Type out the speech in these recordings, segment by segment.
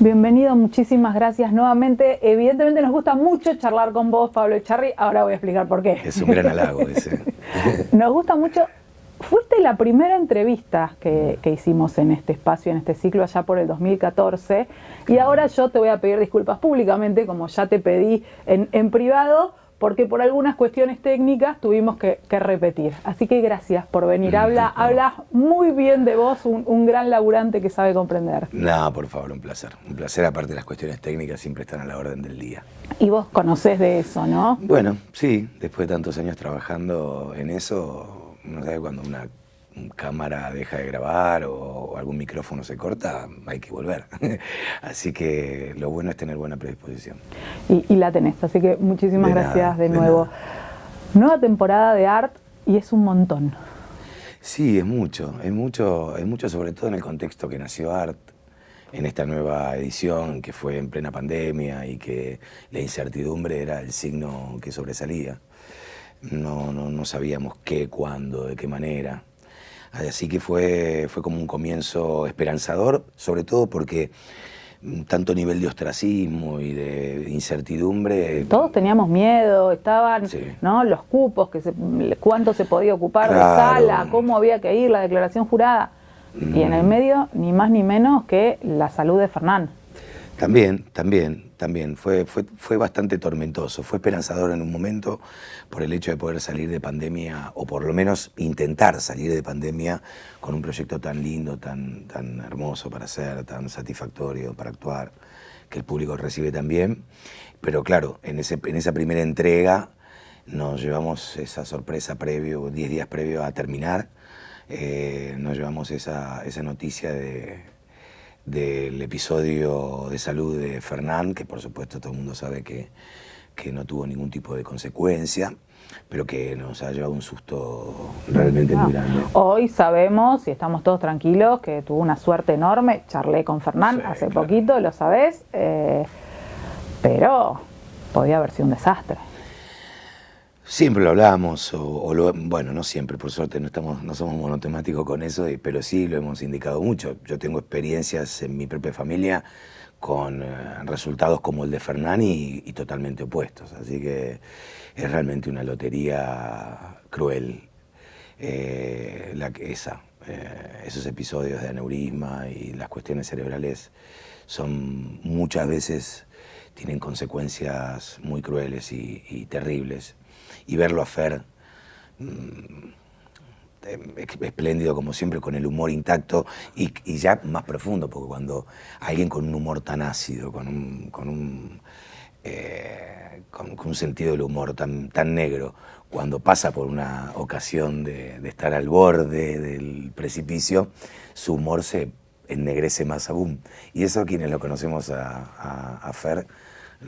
Bienvenido, muchísimas gracias nuevamente. Evidentemente nos gusta mucho charlar con vos, Pablo Echarri. Ahora voy a explicar por qué. Es un gran halago ese. Nos gusta mucho. Fuiste la primera entrevista que hicimos en este espacio, en este ciclo, allá por el 2014. Y ahora yo te voy a pedir disculpas públicamente, como ya te pedí en privado, porque por algunas cuestiones técnicas tuvimos que repetir. Así que gracias por venir. Hablas muy bien de vos, un gran laburante que sabe comprender. No, por favor, un placer. Un placer, aparte las cuestiones técnicas siempre están a la orden del día. Y vos conocés de eso, ¿no? Bueno, sí, después de tantos años trabajando en eso, no sabe cuando una cámara deja de grabar o algún micrófono se corta, hay que volver. Así que lo bueno es tener buena predisposición. Y la tenés, así que muchísimas gracias de nuevo. Nada. Nueva temporada de ART y es un montón. Sí, es mucho, sobre todo en el contexto que nació ART, en esta nueva edición que fue en plena pandemia y que la incertidumbre era el signo que sobresalía. No sabíamos qué, cuándo, de qué manera. Así que fue como un comienzo esperanzador, sobre todo porque tanto nivel de ostracismo y de incertidumbre. Todos teníamos miedo, estaban, sí, ¿no?, los cupos, cuánto se podía ocupar, claro, de sala, cómo había que ir, la declaración jurada. Y en el medio, ni más ni menos que la salud de Fernán. También. Fue bastante tormentoso. Fue esperanzador en un momento por el hecho de poder salir de pandemia, o por lo menos intentar salir de pandemia con un proyecto tan lindo, tan hermoso para hacer, tan satisfactorio para actuar, que el público recibe tan bien. Pero claro, en esa primera entrega nos llevamos esa sorpresa 10 días previo a terminar. Nos llevamos esa noticia del episodio de salud de Fernán, que por supuesto todo el mundo sabe que no tuvo ningún tipo de consecuencia, pero que nos ha llevado un susto realmente muy grande. Hoy sabemos, y estamos todos tranquilos, que tuvo una suerte enorme. Charlé con Fernán hace poquito, lo sabés, pero podía haber sido un desastre. Siempre lo hablamos, bueno, no siempre, por suerte no somos monotemáticos con eso, pero sí lo hemos indicado mucho. Yo tengo experiencias en mi propia familia con resultados como el de Fernán y totalmente opuestos, así que es realmente una lotería cruel esos episodios de aneurisma y las cuestiones cerebrales muchas veces tienen consecuencias muy crueles y terribles. Y verlo a Fer, espléndido como siempre, con el humor intacto y ya más profundo, porque cuando alguien con un humor tan ácido, con un sentido del humor tan negro, cuando pasa por una ocasión de estar al borde del precipicio, su humor se ennegrece más aún. Y eso, quienes lo conocemos a Fer,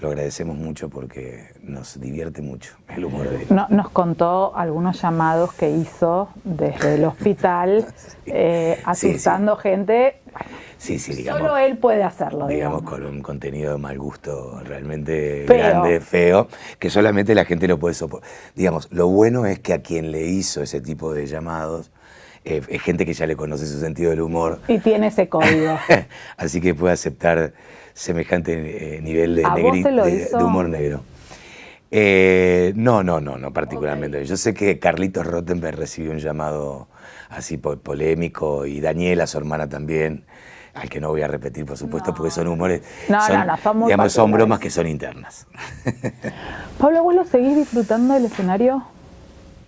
lo agradecemos mucho porque nos divierte mucho el humor de él. Nos contó algunos llamados que hizo desde el hospital, asustando gente. Sí, digamos, solo él puede hacerlo, digamos, con un contenido de mal gusto realmente feo. Grande, feo, que solamente la gente lo puede soportar. Digamos, lo bueno es que a quien le hizo ese tipo de llamados es gente que ya le conoce su sentido del humor. Y tiene ese código. Así que puede aceptar semejante nivel de humor negro. No particularmente. Okay. Yo sé que Carlitos Rottenberg recibió un llamado así polémico, y Daniela, su hermana, también, al que no voy a repetir, por supuesto, porque son humores, son bromas que son internas. Pablo, ¿vos lo seguís disfrutando del escenario?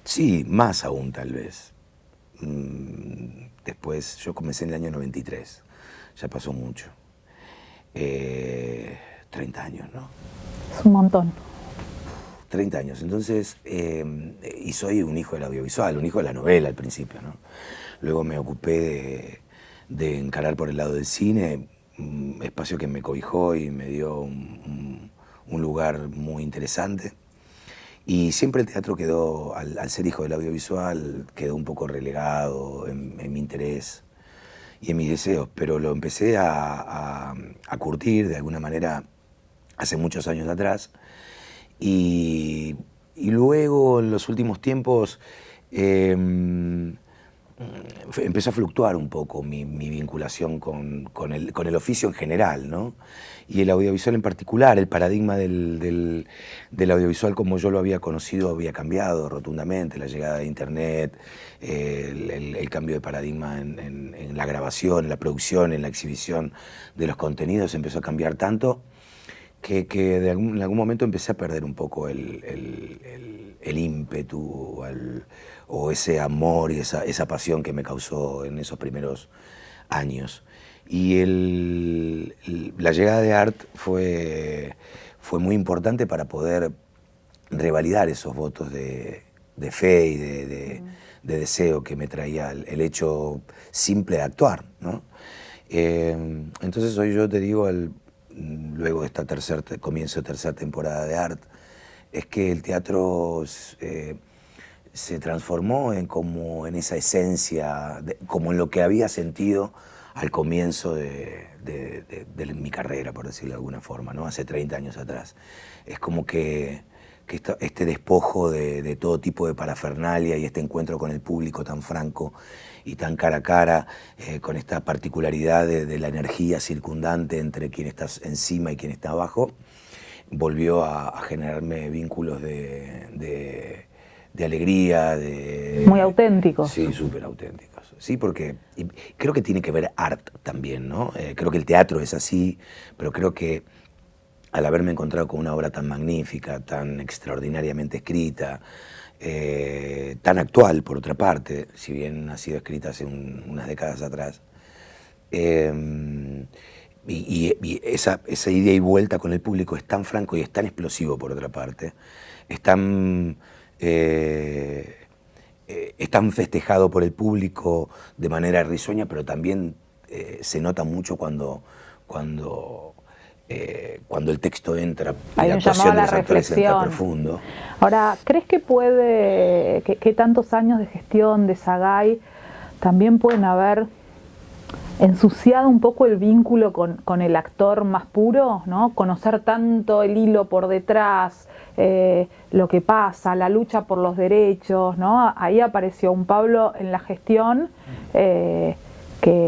Sí, más aún tal vez. Después, yo comencé en el año 93, ya pasó mucho. 30 años, ¿no? Es un montón. 30 años, entonces, y soy un hijo del audiovisual, un hijo de la novela al principio, ¿no? Luego me ocupé de encarar por el lado del cine, un espacio que me cobijó y me dio un lugar muy interesante. Y siempre el teatro quedó, al ser hijo del audiovisual, quedó un poco relegado en mi interés y en mis deseos, pero lo empecé a curtir de alguna manera hace muchos años atrás. Y luego, en los últimos tiempos, empezó a fluctuar un poco mi vinculación con el oficio en general, ¿no? Y el audiovisual en particular, el paradigma del audiovisual como yo lo había conocido había cambiado rotundamente, la llegada de Internet, el cambio de paradigma en la grabación, en la producción, en la exhibición de los contenidos empezó a cambiar tanto que en algún momento empecé a perder un poco el ímpetu o ese amor y esa pasión que me causó en esos primeros años. Y la llegada de Art fue muy importante para poder revalidar esos votos de fe y de deseo que me traía el hecho simple de actuar, ¿no? Entonces hoy yo te digo, luego de esta comienzo de tercera temporada de Art, es que el teatro se transformó como en esa esencia, como en lo que había sentido al comienzo de mi carrera, por decirlo de alguna forma, ¿no? Hace 30 años atrás. Es como que este despojo de todo tipo de parafernalia y este encuentro con el público tan franco y tan cara a cara, con esta particularidad de la energía circundante entre quien está encima y quien está abajo, volvió a generarme vínculos de alegría, muy auténticos. Sí, súper auténticos. Sí, porque creo que tiene que ver Art también, ¿no? Creo que el teatro es así, pero creo que al haberme encontrado con una obra tan magnífica, tan extraordinariamente escrita, tan actual por otra parte, si bien ha sido escrita hace unas décadas atrás, y esa ida y vuelta con el público es tan franco y es tan explosivo por otra parte, es tan festejado por el público de manera risueña, pero también se nota mucho cuando el texto entra y la actuación de los actores entra profundo. Ahora, ¿crees que que tantos años de gestión de Sagay también pueden haber ensuciado un poco el vínculo con el actor más puro, ¿no? Conocer tanto el hilo por detrás, lo que pasa, la lucha por los derechos, ¿no? Ahí apareció un Pablo en la gestión que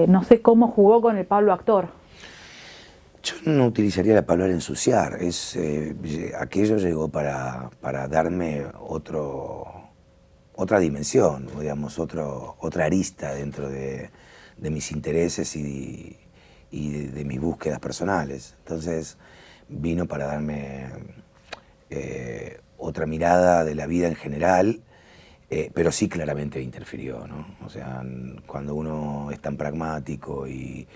no sé cómo jugó con el Pablo actor. Yo no utilizaría la palabra ensuciar, aquello llegó para darme otra dimensión, digamos, otra arista dentro de mis intereses y de mis búsquedas personales. Entonces vino para darme otra mirada de la vida en general, pero sí claramente interfirió, ¿no? O sea, cuando uno es tan pragmático y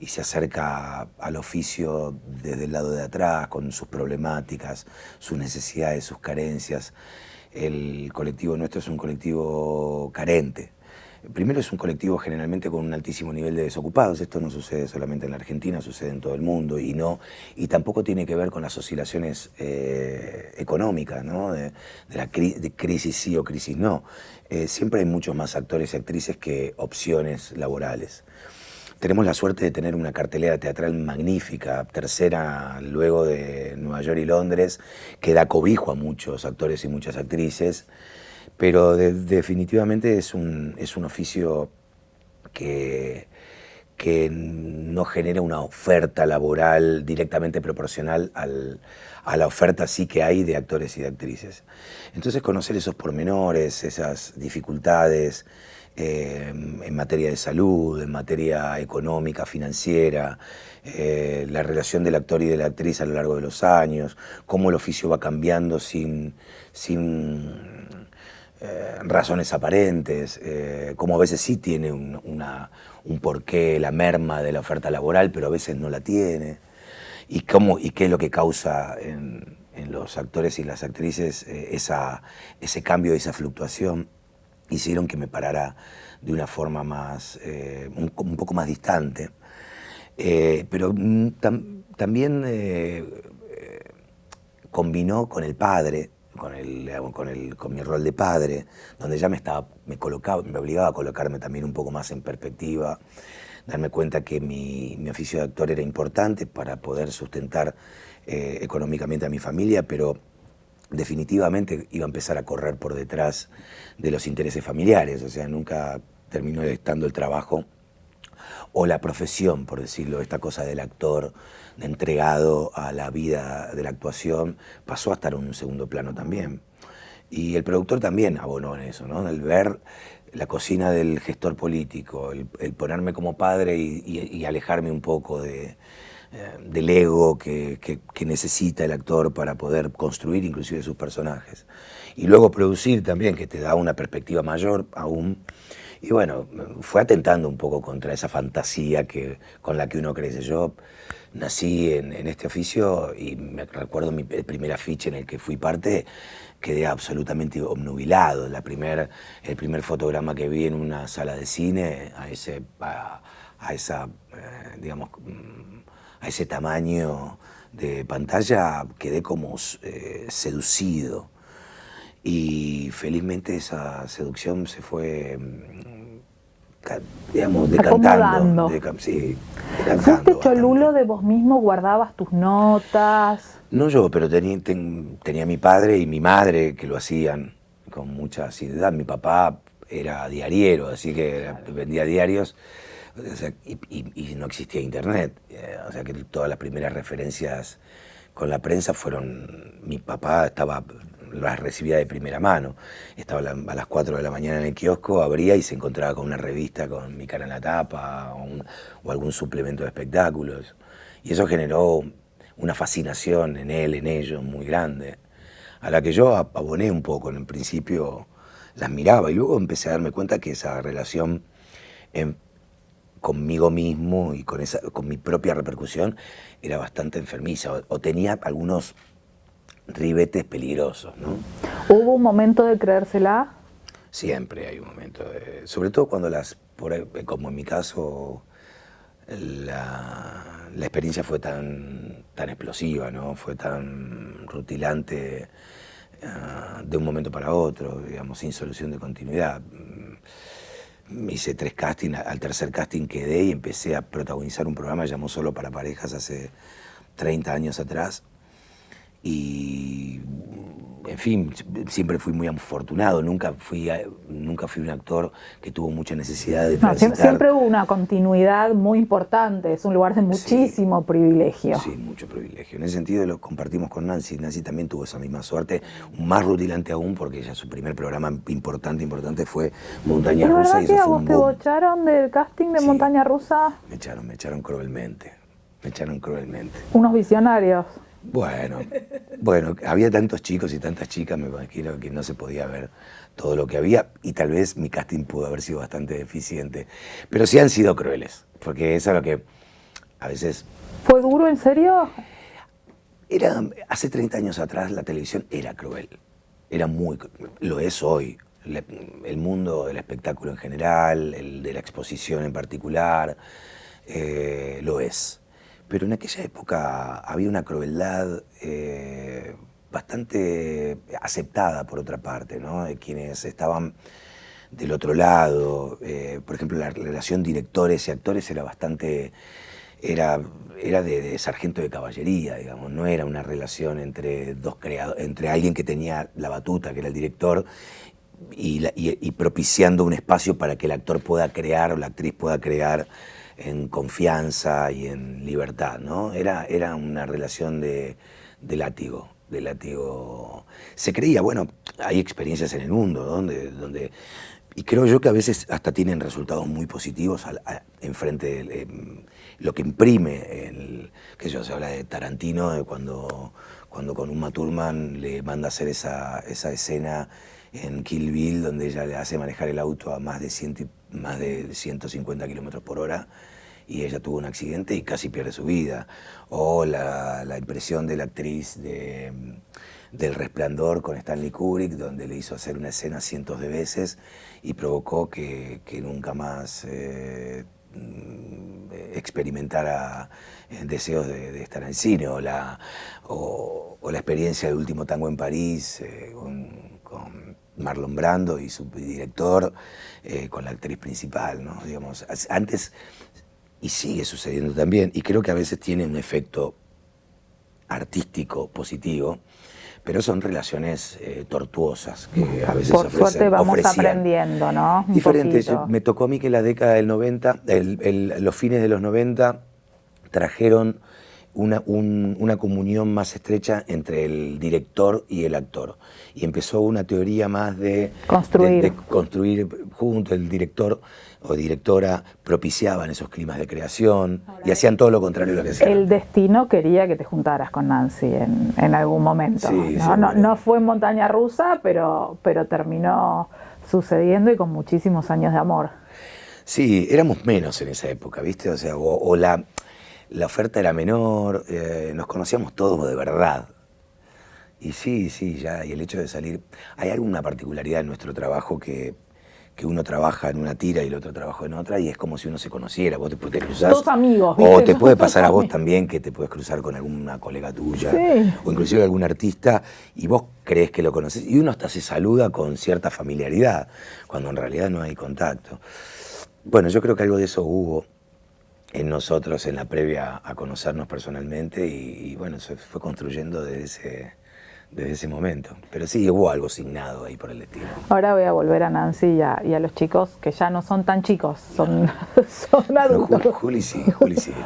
se acerca al oficio desde el lado de atrás, con sus problemáticas, sus necesidades, sus carencias, el colectivo nuestro es un colectivo carente. Primero es un colectivo generalmente con un altísimo nivel de desocupados. Esto no sucede solamente en la Argentina, sucede en todo el mundo y tampoco tiene que ver con las oscilaciones económicas, ¿no? de crisis sí o crisis no. Siempre hay muchos más actores y actrices que opciones laborales. Tenemos la suerte de tener una cartelera teatral magnífica, tercera luego de Nueva York y Londres, que da cobijo a muchos actores y muchas actrices. Pero definitivamente es un oficio que no genera una oferta laboral directamente proporcional a la oferta sí que hay de actores y de actrices. Entonces conocer esos pormenores, esas dificultades en materia de salud, en materia económica, financiera, la relación del actor y de la actriz a lo largo de los años, cómo el oficio va cambiando sin razones aparentes, como a veces sí tiene un porqué, la merma de la oferta laboral, pero a veces no la tiene, y qué es lo que causa en los actores y las actrices ese cambio y esa fluctuación, hicieron que me parara de una forma más, un poco más distante, pero también combinó con el padre, con mi rol de padre, donde ya me obligaba a colocarme también un poco más en perspectiva, darme cuenta que mi oficio de actor era importante para poder sustentar económicamente a mi familia, pero definitivamente iba a empezar a correr por detrás de los intereses familiares. O sea, nunca terminó estando el trabajo o la profesión, por decirlo, esta cosa del actor entregado a la vida de la actuación, pasó a estar en un segundo plano también. Y el productor también abonó en eso, ¿no? El ver la cocina del gestor político, el ponerme como padre y alejarme un poco del ego que necesita el actor para poder construir inclusive sus personajes. Y luego producir también, que te da una perspectiva mayor aún. Y bueno, fue atentando un poco contra esa fantasía con la que uno crece. Yo nací en este oficio y me recuerdo el primer afiche en el que fui parte, quedé absolutamente obnubilado. El primer fotograma que vi en una sala de cine, a ese tamaño de pantalla, quedé como seducido. Y felizmente esa seducción se fue, digamos, decantando. Sí, ¿fuiste cholulo bastante. de vos mismo? ¿Guardabas tus notas? No yo, pero tenía mi padre y mi madre que lo hacían con mucha asiduidad. Mi papá era diariero, así que vendía diarios, o sea, y no existía internet. O sea que todas las primeras referencias con la prensa fueron... Mi papá las recibía de primera mano. Estaba a las 4 de la mañana en el kiosco, abría y se encontraba con una revista con mi cara en la tapa o algún suplemento de espectáculos. Y eso generó una fascinación en él, en ellos, muy grande, a la que yo aboné un poco. En el principio las miraba y luego empecé a darme cuenta que esa relación conmigo mismo y con mi propia repercusión era bastante enfermiza o tenía algunos ribetes peligrosos, ¿no? ¿Hubo un momento de creérsela? Siempre hay un momento, sobre todo cuando como en mi caso, la experiencia fue tan explosiva, ¿no? Fue tan rutilante, de un momento para otro, digamos, sin solución de continuidad. Hice 3 castings, al tercer casting quedé y empecé a protagonizar un programa que llamó Solo para Parejas hace 30 años atrás. Y, en fin, siempre fui muy afortunado, nunca fui un actor que tuvo mucha necesidad de transitar. Siempre hubo una continuidad muy importante, es un lugar de muchísimo privilegio. Sí, mucho privilegio. En ese sentido lo compartimos con Nancy. Nancy también tuvo esa misma suerte, más rutilante aún, porque ella su primer programa importante fue Montaña Rusa. ¿Es verdad que a vos te bocharon del casting de Montaña Rusa? Me echaron cruelmente. Unos visionarios. Bueno, había tantos chicos y tantas chicas, me imagino que no se podía ver todo lo que había y tal vez mi casting pudo haber sido bastante deficiente. Pero sí han sido crueles, porque eso es lo que a veces... ¿Fue duro, en serio? Hace 30 años atrás la televisión era cruel, lo es hoy. El mundo del espectáculo en general, el de la exposición en particular, lo es. Pero en aquella época había una crueldad bastante aceptada por otra parte, ¿no? De quienes estaban del otro lado. Por ejemplo, la relación directores y actores era bastante... Era de sargento de caballería, digamos. No era una relación entre entre alguien que tenía la batuta, que era el director, y propiciando un espacio para que el actor pueda crear o la actriz pueda crear en confianza y en libertad, ¿no? Era una relación de látigo. Se creía, bueno, hay experiencias en el mundo donde y creo yo que a veces hasta tienen resultados muy positivos enfrente de lo que imprime, se habla de Tarantino, de cuando con Uma Thurman le manda hacer esa escena en Kill Bill, donde ella le hace manejar el auto a más de 150 kilómetros por hora, y ella tuvo un accidente y casi pierde su vida. O la impresión de la actriz del Resplandor con Stanley Kubrick, donde le hizo hacer una escena cientos de veces y provocó que nunca más experimentara deseos de estar en el cine. O la experiencia de Último Tango en París con Marlon Brando y su director, con la actriz principal, ¿no? Digamos, antes, y sigue sucediendo también, y creo que a veces tiene un efecto artístico positivo, pero son relaciones tortuosas que a veces Por suerte vamos ofrecían. aprendiendo, ¿no? Un Diferentes. poquito. Me tocó a mí que la década del 90, los fines de los 90, trajeron una comunión más estrecha entre el director y el actor. Y empezó una teoría más de construir junto. El director o directora propiciaban esos climas de creación y hacían todo lo contrario a lo que hacían. El destino quería que te juntaras con Nancy en algún momento. Sí, no fue en montaña rusa, pero terminó sucediendo y con muchísimos años de amor. Sí, éramos menos en esa época, ¿viste? O sea, la oferta era menor, nos conocíamos todos de verdad. Y sí, ya, y el hecho de salir... Hay alguna particularidad en nuestro trabajo que uno trabaja en una tira y el otro trabaja en otra, y es como si uno se conociera. Vos te cruzás... Todos amigos, ¿viste? O te puede pasar a vos también, que te puedes cruzar con alguna colega tuya, sí, o inclusive algún artista, y vos crees que lo conoces, y uno hasta se saluda con cierta familiaridad, cuando en realidad no hay contacto. Bueno, yo creo que algo de eso hubo en nosotros en la previa a conocernos personalmente y bueno, se fue construyendo desde ese momento. Pero sí, hubo algo signado ahí por el destino. Ahora voy a volver a Nancy y a los chicos que ya no son tan chicos, son adultos. No, Juli sí es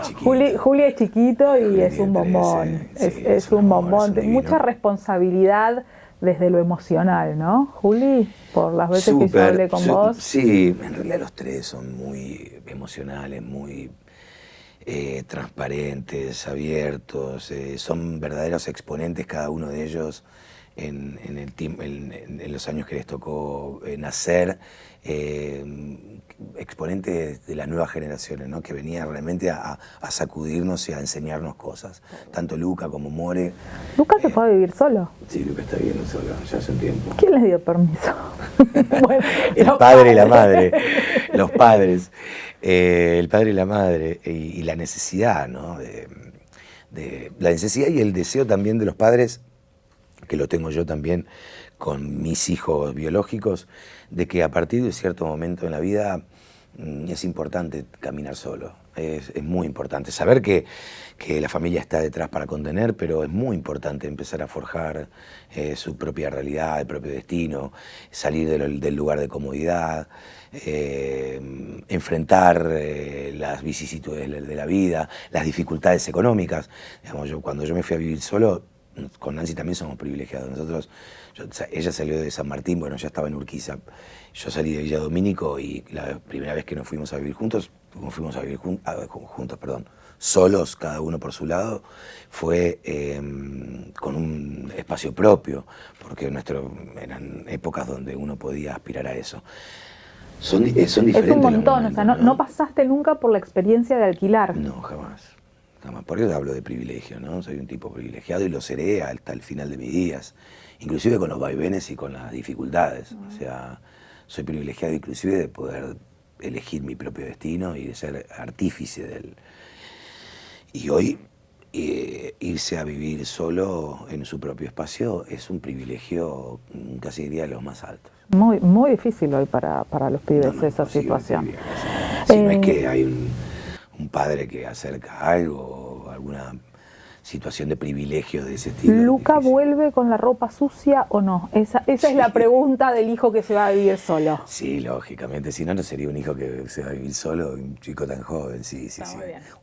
chiquito. Juli es chiquito y Juli es un bombón, es un bombón, mucha responsabilidad desde lo emocional, ¿no, Juli? Por las veces que yo hablé con vos. Sí, en realidad los tres son muy emocionales, muy transparentes, abiertos, son verdaderos exponentes cada uno de ellos en los años que les tocó nacer, exponentes de las nuevas generaciones, ¿no? Que venían realmente a sacudirnos y a enseñarnos cosas, tanto Luca como More. ¿Luca se fue a vivir solo? Sí, Luca está viviendo solo, ya hace un tiempo. ¿Quién les dio permiso? Bueno, el padre y la madre, los padres, el padre y la madre, y la necesidad, ¿no? La necesidad y el deseo también de los padres, que lo tengo yo también con mis hijos biológicos, de que a partir de cierto momento en la vida es importante caminar solo. Es muy importante saber que la familia está detrás para contener, pero es muy importante empezar a forjar su propia realidad, el propio destino, salir del lugar de comodidad, enfrentar las vicisitudes de la vida, las dificultades económicas. Digamos, cuando yo me fui a vivir solo, con Nancy también somos privilegiados. Ella salió de San Martín, bueno, ya estaba en Urquiza. Yo salí de Villa Domínico y la primera vez que nos fuimos a vivir juntos, solos, cada uno por su lado, fue con un espacio propio, porque eran épocas donde uno podía aspirar a eso. Son diferentes. Es un montón, momentos, o sea, no pasaste nunca por la experiencia de alquilar. No, jamás. Por eso hablo de privilegio, ¿no? Soy un tipo privilegiado y lo seré hasta el final de mis días, inclusive con los vaivenes y con las dificultades. O sea, soy privilegiado inclusive de poder elegir mi propio destino y de ser artífice de él. Y hoy irse a vivir solo en su propio espacio es un privilegio, casi diría, de los más altos. Muy, muy difícil hoy para los pibes esa situación. Si no es que hay un padre que acerca algo, alguna situación de privilegio de ese estilo. ¿Luca vuelve con la ropa sucia o no? Esa es la pregunta del hijo que se va a vivir solo. Sí, lógicamente, si no, no sería un hijo que se va a vivir solo, un chico tan joven, sí.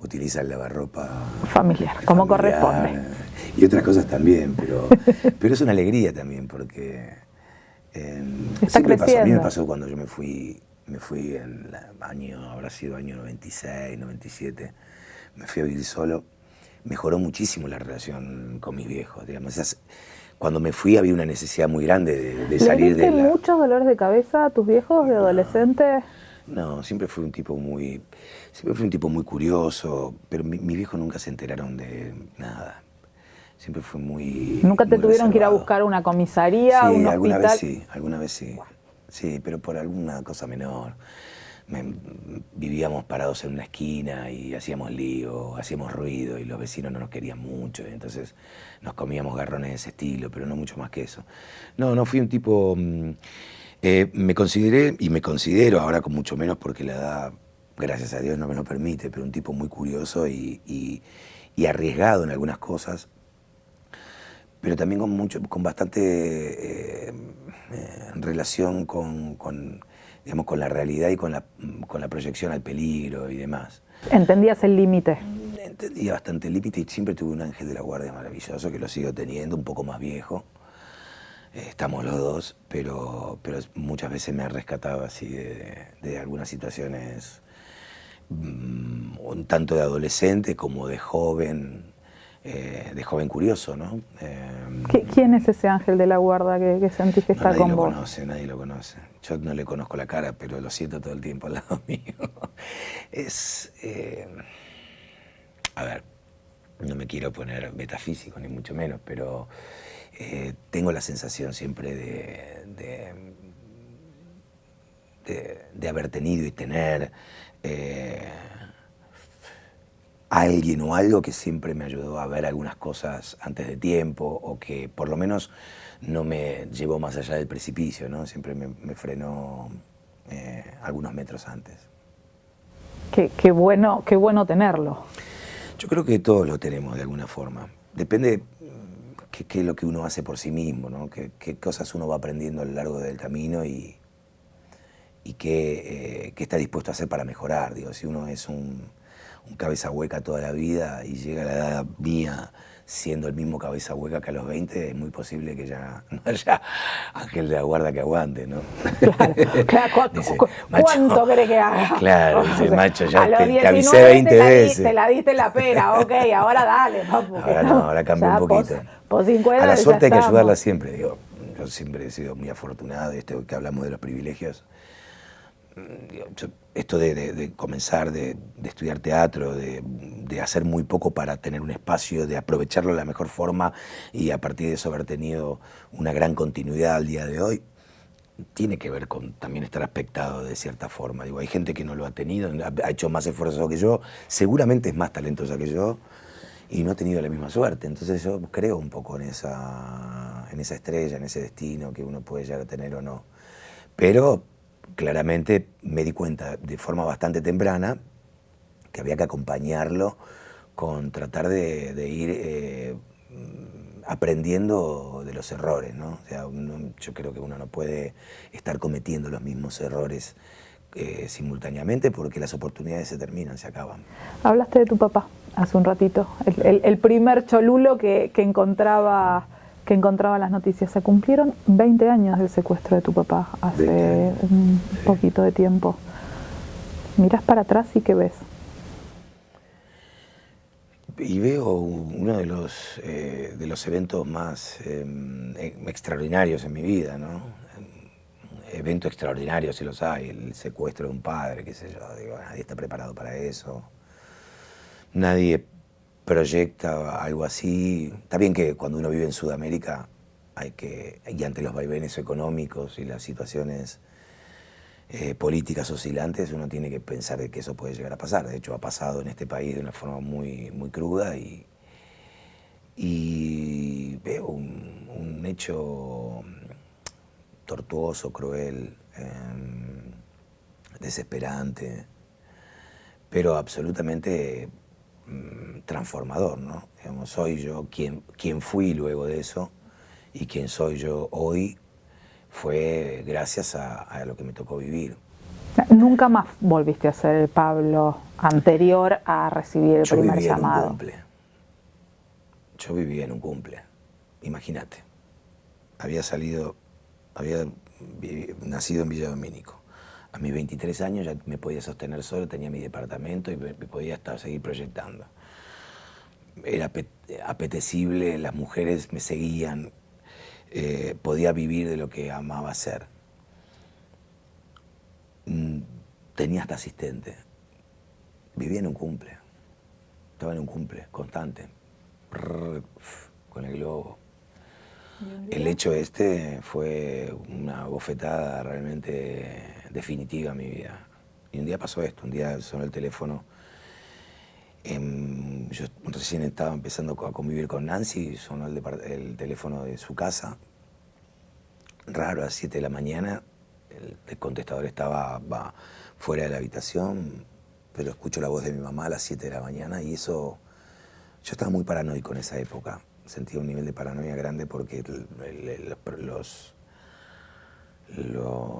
Utiliza el lavarropa familiar, como corresponde. Y otras cosas también, pero es una alegría también, porque siempre pasó. A mí me pasó cuando yo me fui en habrá sido año 96, 97, me fui a vivir solo, mejoró muchísimo la relación con mis viejos, digamos. Cuando me fui había una necesidad muy grande de salir de la... ¿Muchos dolores de cabeza a tus viejos de adolescente? No, siempre fui un tipo muy curioso, pero mis viejos nunca se enteraron de nada. Siempre fue muy... ¿Nunca te muy tuvieron reservado. que ir a buscar una comisaría, un hospital? Alguna vez sí. Sí, pero por alguna cosa menor. Vivíamos parados en una esquina y hacíamos lío, hacíamos ruido y los vecinos no nos querían mucho, y entonces nos comíamos garrones de ese estilo, pero no mucho más que eso. No fui un tipo... me consideré y me considero ahora con mucho menos porque la edad, gracias a Dios, no me lo permite, pero un tipo muy curioso y arriesgado en algunas cosas. pero también con bastante relación digamos, con la realidad y con la proyección al peligro y demás. ¿Entendías el límite? Entendía bastante el límite y siempre tuve un ángel de la guardia maravilloso, que lo sigo teniendo, un poco más viejo. Estamos los dos, pero muchas veces me ha rescatado así de algunas situaciones, un tanto de adolescente como de joven curioso, ¿no? ¿Quién es ese ángel de la guarda que sentís que está con vos? Nadie lo conoce. Yo no le conozco la cara, pero lo siento todo el tiempo al lado mío. A ver, no me quiero poner metafísico, ni mucho menos, pero tengo la sensación siempre de haber tenido y tener alguien o algo que siempre me ayudó a ver algunas cosas antes de tiempo, o que por lo menos no me llevó más allá del precipicio, ¿no? Siempre me frenó algunos metros antes. Qué bueno tenerlo. Yo creo que todos lo tenemos de alguna forma. Depende qué es lo que uno hace por sí mismo, ¿no? Qué cosas uno va aprendiendo a lo largo del camino y qué está dispuesto a hacer para mejorar. Digo, si uno es un cabeza hueca toda la vida y llega a la edad mía siendo el mismo cabeza hueca que a los 20, es muy posible que ya no haya ángel de la guarda que aguante, ¿no? Claro. Dice, ¿Cuánto querés que haga? Claro, dice, macho, ya te avisé 19 20 veces. Te la diste la pera, ok, ahora dale, papu. Ahora no, ahora cambié un poquito. Pos 50 a la suerte hay que estamos. ayudarla siempre, digo. Yo siempre he sido muy afortunado, esto que hablamos de los privilegios. Esto de comenzar, de estudiar teatro, de hacer muy poco para tener un espacio, de aprovecharlo de la mejor forma y a partir de eso haber tenido una gran continuidad al día de hoy, tiene que ver con también estar aspectado de cierta forma. Digo, hay gente que no lo ha tenido, ha hecho más esfuerzo que yo, seguramente es más talentosa que yo y no ha tenido la misma suerte. Entonces yo creo un poco en esa estrella, en ese destino que uno puede llegar a tener o no. Pero claramente me di cuenta de forma bastante temprana que había que acompañarlo con tratar de ir aprendiendo de los errores, ¿no? O sea, yo creo que uno no puede estar cometiendo los mismos errores simultáneamente, porque las oportunidades se terminan, se acaban. Hablaste de tu papá hace un ratito, el primer cholulo que encontraba las noticias. Se cumplieron 20 años del secuestro de tu papá hace un poquito de tiempo. Mirás para atrás y ¿qué ves? Y veo uno de los eventos más extraordinarios en mi vida, ¿no? Evento extraordinario, si los hay, el secuestro de un padre, qué sé yo, digo, nadie está preparado para eso. Nadie proyecta algo así. Está bien que cuando uno vive en Sudamérica y ante los vaivenes económicos y las situaciones políticas oscilantes, uno tiene que pensar de que eso puede llegar a pasar. De hecho, ha pasado en este país de una forma muy, muy cruda y veo un hecho tortuoso, cruel, desesperante, pero absolutamente transformador, ¿no? Digamos, soy yo quien fui luego de eso, y quien soy yo hoy fue gracias a lo que me tocó vivir. Nunca más volviste a ser el Pablo anterior a recibir el primer llamado. Yo vivía en un cumple, imagínate. Había nacido en Villa Domínico. A mis 23 años ya me podía sostener solo, tenía mi departamento y me podía seguir proyectando. Era apetecible, las mujeres me seguían, podía vivir de lo que amaba hacer. Tenía hasta asistente. Vivía en un cumple. Estaba en un cumple constante. Con el globo. El hecho fue una bofetada realmente definitiva en mi vida. Y un día pasó esto, un día sonó el teléfono. Yo recién estaba empezando a convivir con Nancy, sonó el teléfono de su casa. Raro, a las 7 de la mañana, el contestador estaba fuera de la habitación, pero escucho la voz de mi mamá a las 7 de la mañana y eso... Yo estaba muy paranoico en esa época. sentía un nivel de paranoia grande porque los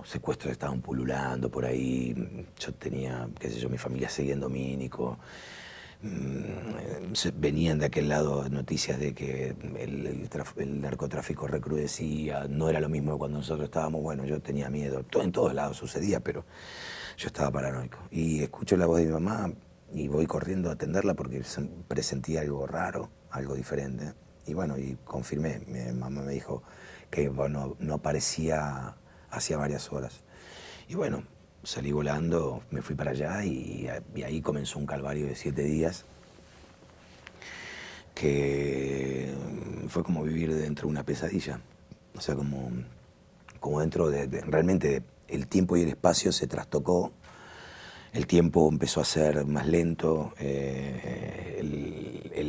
secuestros estaban pululando por ahí. Yo tenía, qué sé yo, mi familia seguía en Domínico. Venían de aquel lado noticias de que el narcotráfico recrudecía, no era lo mismo que cuando nosotros estábamos. Bueno, yo tenía miedo, en todos lados sucedía, pero yo estaba paranoico. Y escucho la voz de mi mamá y voy corriendo a atenderla porque presentía algo raro, algo diferente. Y bueno, y confirmé, mi mamá me dijo que bueno, no aparecía hacía varias horas. Y bueno, salí volando, me fui para allá y ahí comenzó un calvario de 7 días que fue como vivir dentro de una pesadilla. O sea, como dentro realmente el tiempo y el espacio se trastocó. El tiempo empezó a ser más lento, el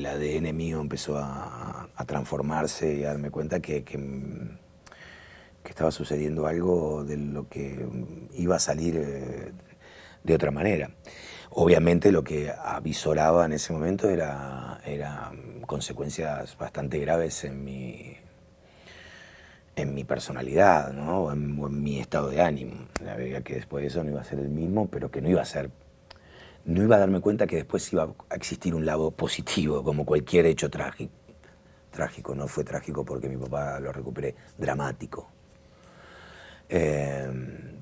ADN mío empezó a transformarse y a darme cuenta que estaba sucediendo algo de lo que iba a salir de otra manera. Obviamente lo que avisoraba en ese momento era consecuencias bastante graves en mi personalidad, ¿no? o en mi estado de ánimo. La verdad que después de eso no iba a ser el mismo, pero que no iba a darme cuenta que después iba a existir un lado positivo, como cualquier hecho trágico. Trágico, no fue trágico porque mi papá lo recuperé, dramático.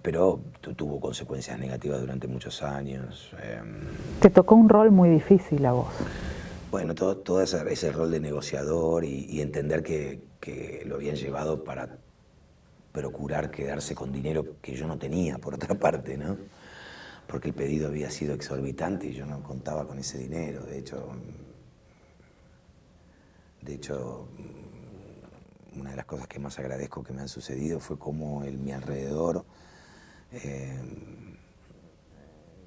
Pero tuvo consecuencias negativas durante muchos años. Te tocó un rol muy difícil a vos. Bueno, todo ese rol de negociador y entender que lo habían llevado para procurar quedarse con dinero que yo no tenía, por otra parte, ¿no? Porque el pedido había sido exorbitante y yo no contaba con ese dinero. De hecho, una de las cosas que más agradezco que me han sucedido fue cómo mi alrededor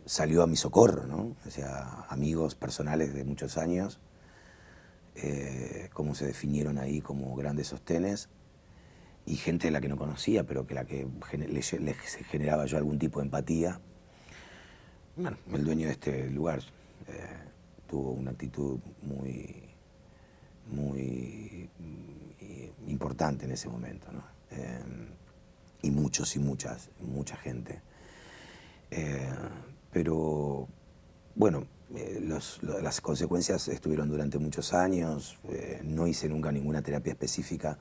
salió a mi socorro, ¿no? O sea, amigos personales de muchos años, cómo se definieron ahí como grandes sostenes, y gente a la que no conocía, pero que les generaba yo algún tipo de empatía. Bueno, el dueño de este lugar tuvo una actitud muy importante en ese momento, ¿no? Y mucha gente. Pero bueno, las consecuencias estuvieron durante muchos años. No hice nunca ninguna terapia específica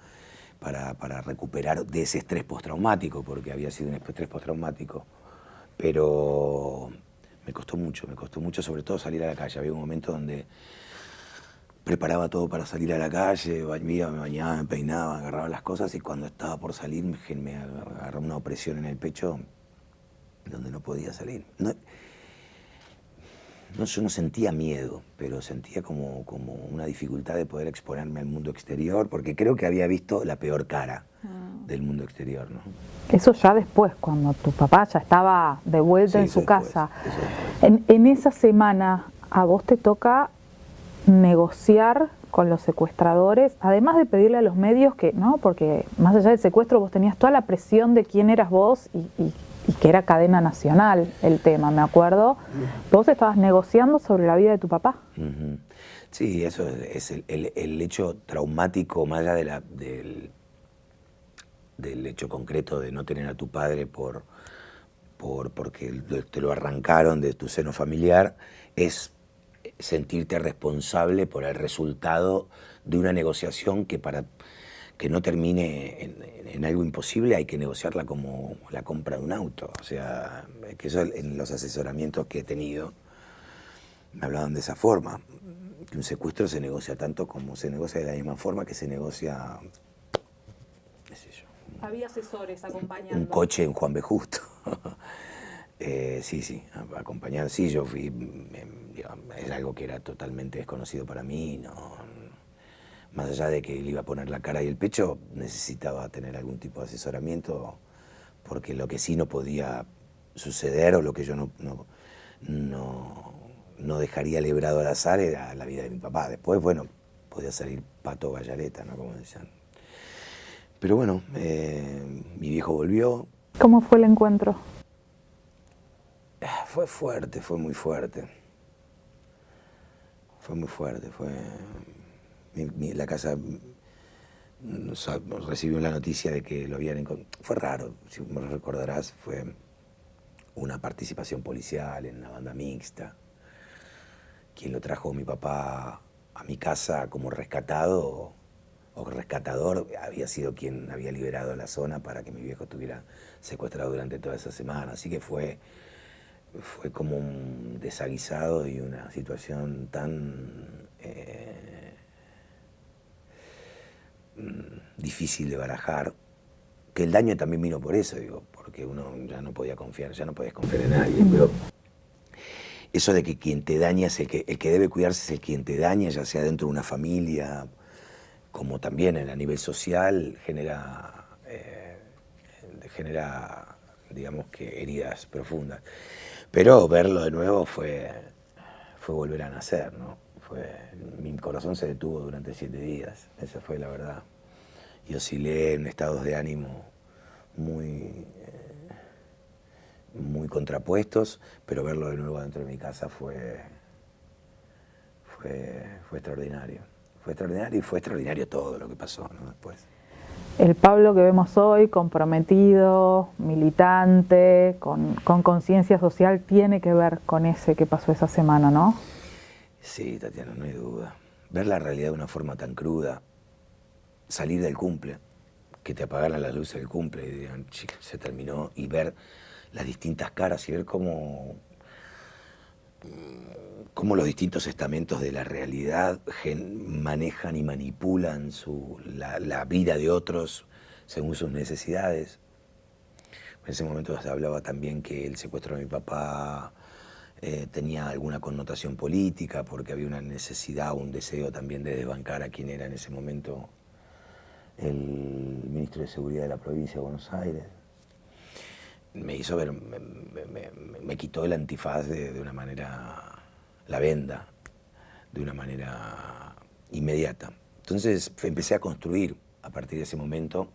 para recuperar de ese estrés postraumático, porque había sido un estrés postraumático. Pero me costó mucho sobre todo salir a la calle. Había un momento donde preparaba todo para salir a la calle, me bañaba, me peinaba, agarraba las cosas y cuando estaba por salir me agarró una opresión en el pecho donde no podía salir. Yo no sentía miedo, pero sentía como una dificultad de poder exponerme al mundo exterior, porque creo que había visto la peor cara del mundo exterior, ¿no? Eso ya después, cuando tu papá ya estaba de vuelta en su casa. Eso. En esa semana a vos te toca negociar con los secuestradores, además de pedirle a los medios que, ¿no? Porque más allá del secuestro vos tenías toda la presión de quién eras vos y que era cadena nacional el tema, me acuerdo. Vos estabas negociando sobre la vida de tu papá. Sí, eso es el hecho traumático, más allá del hecho concreto de no tener a tu padre porque te lo arrancaron de tu seno familiar, es sentirte responsable por el resultado de una negociación que para que no termine en algo imposible hay que negociarla como la compra de un auto. O sea, que eso en los asesoramientos que he tenido me hablaban de esa forma. Que un secuestro se negocia tanto como se negocia de la misma forma que se negocia, qué sé yo. Había asesores acompañando. Un coche en Juan B. Justo. Sí, acompañar, sí, yo fui, es algo que era totalmente desconocido para mí, más allá de que le iba a poner la cara y el pecho, necesitaba tener algún tipo de asesoramiento, porque lo que sí no podía suceder o lo que yo no dejaría librado al azar era la vida de mi papá. Después, bueno, podía salir pato o gallareta, ¿no? Como decían. Pero bueno, mi viejo volvió. ¿Cómo fue el encuentro? Fue fuerte, fue muy fuerte. Fue muy fuerte, La casa recibió la noticia de que lo habían encontrado. Fue raro, si me recordarás, fue una participación policial en una banda mixta. Quien lo trajo mi papá a mi casa como rescatado o rescatador había sido quien había liberado la zona para que mi viejo estuviera secuestrado durante toda esa semana. Así que fue como un desaguisado y una situación tan difícil de barajar, que el daño también vino por eso, digo, porque uno ya no podía confiar, ya no podías confiar en nadie, pero eso de que quien te daña es el que debe cuidarse es el quien te daña, ya sea dentro de una familia, como también a nivel social, genera, digamos que heridas profundas. Pero verlo de nuevo fue volver a nacer, ¿no? Mi corazón se detuvo durante 7 días, esa fue la verdad. Y oscilé en estados de ánimo muy contrapuestos, pero verlo de nuevo dentro de mi casa fue extraordinario. Fue extraordinario y fue extraordinario todo lo que pasó, ¿no? Después. El Pablo que vemos hoy, comprometido, militante, con conciencia social, tiene que ver con ese que pasó esa semana, ¿no? Sí, Tatiana, no hay duda. Ver la realidad de una forma tan cruda, salir del cumple, que te apagaran las luces del cumple y digan, chica, se terminó, y ver las distintas caras y ver cómo los distintos estamentos de la realidad manejan y manipulan la vida de otros según sus necesidades. En ese momento se hablaba también que el secuestro de mi papá tenía alguna connotación política, porque había una necesidad, un deseo también de desbancar a quien era en ese momento el ministro de Seguridad de la provincia de Buenos Aires. Me hizo ver, me quitó el antifaz de una manera, la venda, de una manera inmediata. Entonces empecé a construir, a partir de ese momento,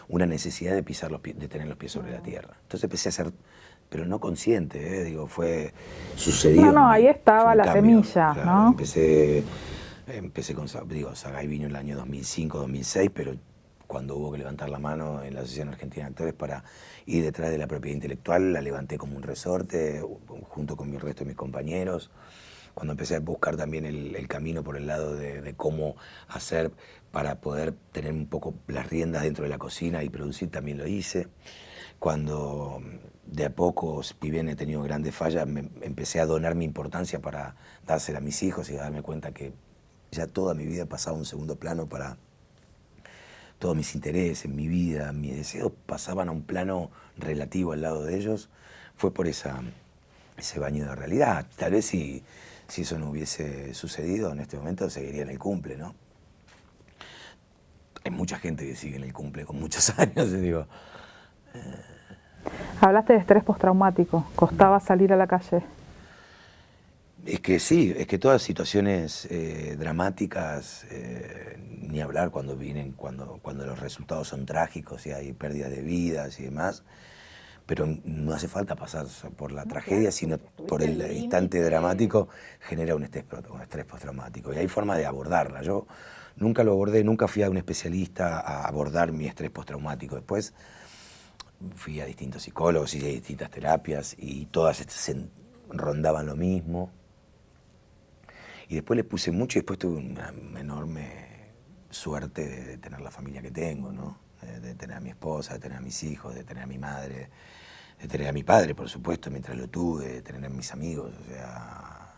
una necesidad de de tener los pies sobre la tierra. Entonces empecé a hacer, pero no consciente, digo, sucedió. No, ahí estaba la cambio, semilla, claro, ¿no? Empecé con, Sagay vino en el año 2005, 2006, pero cuando hubo que levantar la mano en la Asociación Argentina de Actores para ir detrás de la propiedad intelectual, la levanté como un resorte, junto con el resto de mis compañeros. Cuando empecé a buscar también el camino por el lado de cómo hacer para poder tener un poco las riendas dentro de la cocina y producir, también lo hice. Cuando de a poco, si bien he tenido grandes fallas, empecé a donar mi importancia para dársela a mis hijos y darme cuenta que ya toda mi vida pasaba a un segundo plano para todos mis intereses, mi vida, mis deseos pasaban a un plano relativo al lado de ellos. Fue por ese baño de realidad. Tal vez si eso no hubiese sucedido en este momento seguiría en el cumple, ¿no? Hay mucha gente que sigue en el cumple con muchos años, y digo. Hablaste de estrés postraumático, costaba salir a la calle. Es que sí, es que todas situaciones dramáticas, ni hablar cuando los resultados son trágicos y hay pérdidas de vidas y demás, pero no hace falta pasar por la tragedia, sino por el instante dramático, genera un estrés postraumático. Y hay formas de abordarla. Yo nunca lo abordé, nunca fui a un especialista a abordar mi estrés postraumático. Después fui a distintos psicólogos y a distintas terapias y todas rondaban lo mismo. Y después le puse mucho y después tuve una enorme suerte de tener la familia que tengo, ¿no? De tener a mi esposa, de tener a mis hijos, de tener a mi madre, de tener a mi padre, por supuesto, mientras lo tuve, de tener a mis amigos, o sea,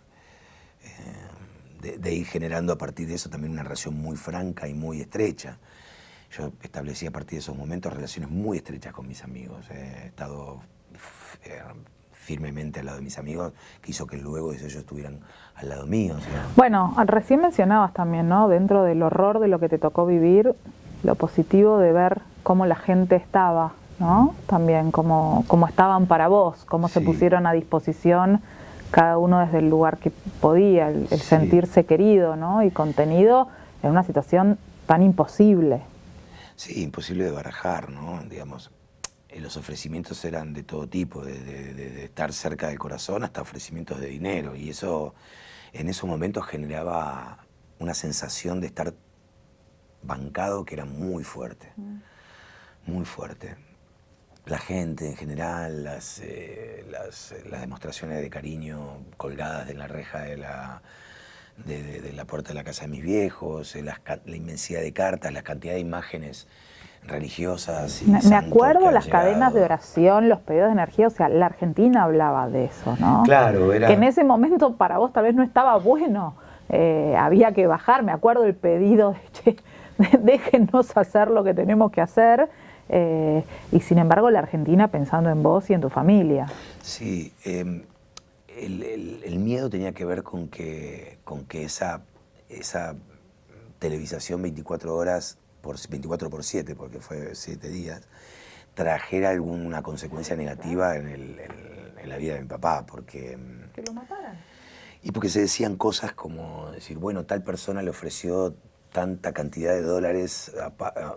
de ir generando a partir de eso también una relación muy franca y muy estrecha. Yo establecí a partir de esos momentos relaciones muy estrechas con mis amigos. He estado firmemente al lado de mis amigos, que hizo que luego ellos estuvieran al lado mío. O sea. Bueno, recién mencionabas también, ¿no? Dentro del horror de lo que te tocó vivir, lo positivo de ver cómo la gente estaba, ¿no? También cómo estaban para vos, cómo se pusieron a disposición cada uno desde el lugar que podía, el sentirse querido, ¿no? Y contenido en una situación tan imposible. Sí, imposible de barajar, ¿no? Digamos, los ofrecimientos eran de todo tipo, de estar cerca del corazón hasta ofrecimientos de dinero, y eso en esos momentos generaba una sensación de estar bancado que era muy fuerte, muy fuerte. La gente en general, las demostraciones de cariño colgadas en la reja de la puerta de la casa de mis viejos, la inmensidad de cartas, la cantidad de imágenes religiosas y Me acuerdo las cadenas de oración, los pedidos de energía, o sea, la Argentina hablaba de eso, ¿no? Claro, era... Que en ese momento para vos tal vez no estaba bueno, había que bajar, me acuerdo el pedido de, che, déjenos hacer lo que tenemos que hacer, y sin embargo la Argentina pensando en vos y en tu familia. Sí, el miedo tenía que ver con que esa televisación 24 horas, 24/7, porque fue 7 días, trajera alguna consecuencia negativa en la vida de mi papá, porque... ¿Que lo mataran? Y porque se decían cosas como decir, bueno, tal persona le ofreció tanta cantidad de dólares,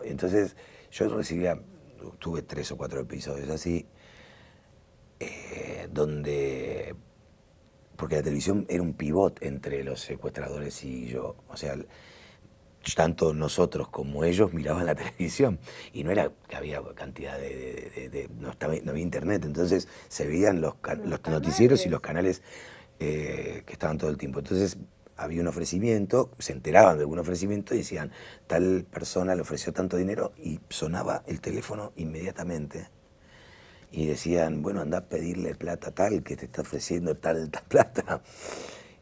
entonces yo recibía, tuve 3 o 4 episodios así, donde... Porque la televisión era un pivot entre los secuestradores y yo, o sea... Tanto nosotros como ellos miraban la televisión y no era que había cantidad no había internet, entonces se veían los noticieros y los canales que estaban todo el tiempo. Entonces había un ofrecimiento, se enteraban de algún ofrecimiento y decían, tal persona le ofreció tanto dinero y sonaba el teléfono inmediatamente y decían, bueno, anda a pedirle plata a tal que te está ofreciendo tal plata.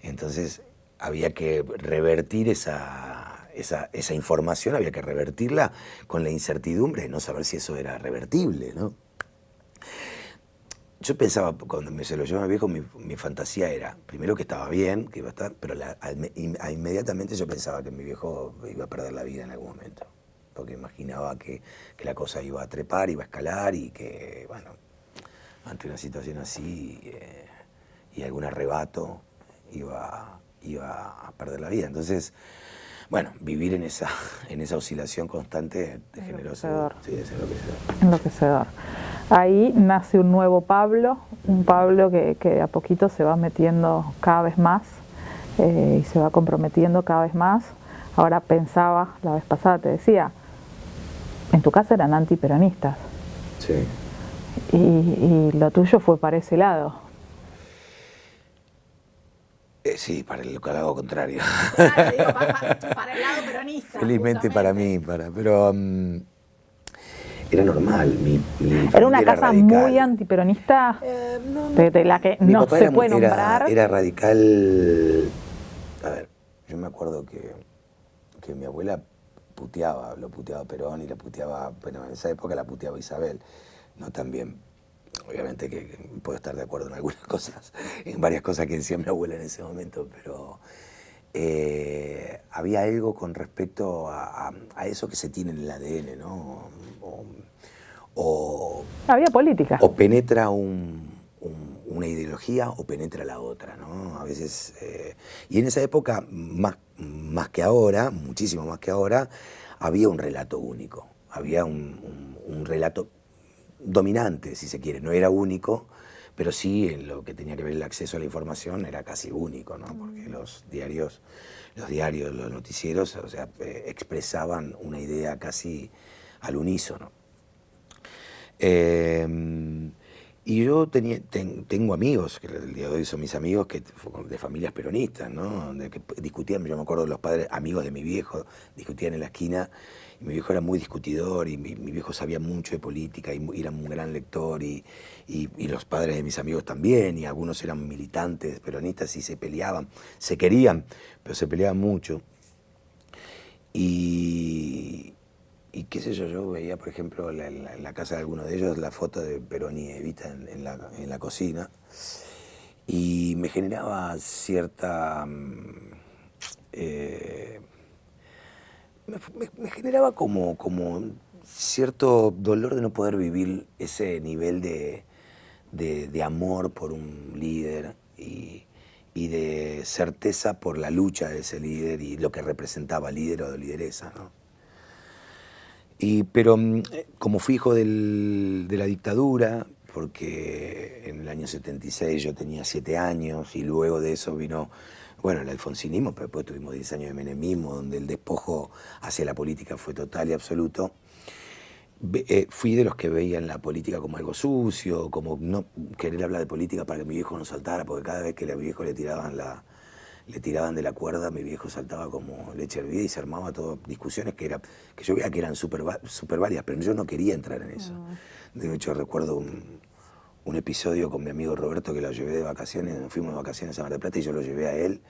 Entonces había que revertir esa información, había que revertirla con la incertidumbre de no saber si eso era revertible, ¿no? Yo pensaba, cuando se lo llevó a mi viejo, mi fantasía era, primero que estaba bien, que iba a estar, pero inmediatamente yo pensaba que mi viejo iba a perder la vida en algún momento, porque imaginaba que la cosa iba a trepar, iba a escalar y que, bueno, ante una situación así y algún arrebato iba a perder la vida. Entonces, bueno, vivir en esa oscilación constante te generó... Sí, es enloquecedor. Enloquecedor. Ahí nace un nuevo Pablo, un Pablo que de a poquito se va metiendo cada vez más y se va comprometiendo cada vez más. Ahora pensaba, la vez pasada te decía, en tu casa eran antiperonistas. Sí. Y lo tuyo fue para ese lado. Sí, para el lado contrario. Claro, digo, para el lado peronista. Felizmente para mí, pero era normal. Era una casa radical. muy antiperonista, de la que no se puede nombrar. Era radical. A ver, yo me acuerdo que mi abuela lo puteaba a Perón y bueno, en esa época la puteaba Isabel, no tan bien. Obviamente que puedo estar de acuerdo en algunas cosas, en varias cosas que decía mi abuela en ese momento, pero había algo con respecto a eso que se tiene en el ADN, ¿no? Había política. O penetra una ideología o penetra la otra, ¿no? A veces... y en esa época, más que ahora, muchísimo más que ahora, había un relato único, había un relato dominante, si se quiere, no era único, pero sí en lo que tenía que ver el acceso a la información era casi único, ¿no? Porque los diarios, los noticieros, o sea, expresaban una idea casi al unísono. Y yo tengo amigos, que el día de hoy son mis amigos, de familias peronistas, ¿no? Que discutían, yo me acuerdo de los padres, amigos de mi viejo, discutían en la esquina, y mi viejo era muy discutidor, y mi viejo sabía mucho de política, y era un gran lector, y los padres de mis amigos también, y algunos eran militantes peronistas y se peleaban, se querían, pero se peleaban mucho. Y qué sé yo veía, por ejemplo, en la casa de alguno de ellos la foto de Perón y Evita en la cocina y me generaba cierta... me generaba como cierto dolor de no poder vivir ese nivel de amor por un líder y de certeza por la lucha de ese líder y lo que representaba líder o lideresa, ¿no? Pero como fui hijo de la dictadura, porque en el año 76 yo tenía 7 años y luego de eso vino bueno, el alfonsinismo, pero después tuvimos 10 años de menemismo, donde el despojo hacia la política fue total y absoluto. Fui de los que veían la política como algo sucio, como no querer hablar de política para que mi viejo no saltara, porque cada vez que a mi viejo le tiraban de la cuerda, mi viejo saltaba como leche hervida y se armaba todo discusiones que yo veía que eran súper válidas, pero yo no quería entrar en eso. De hecho, recuerdo un episodio con mi amigo Roberto, que lo llevé de vacaciones, nos fuimos de vacaciones a Mar del Plata y yo lo llevé a él,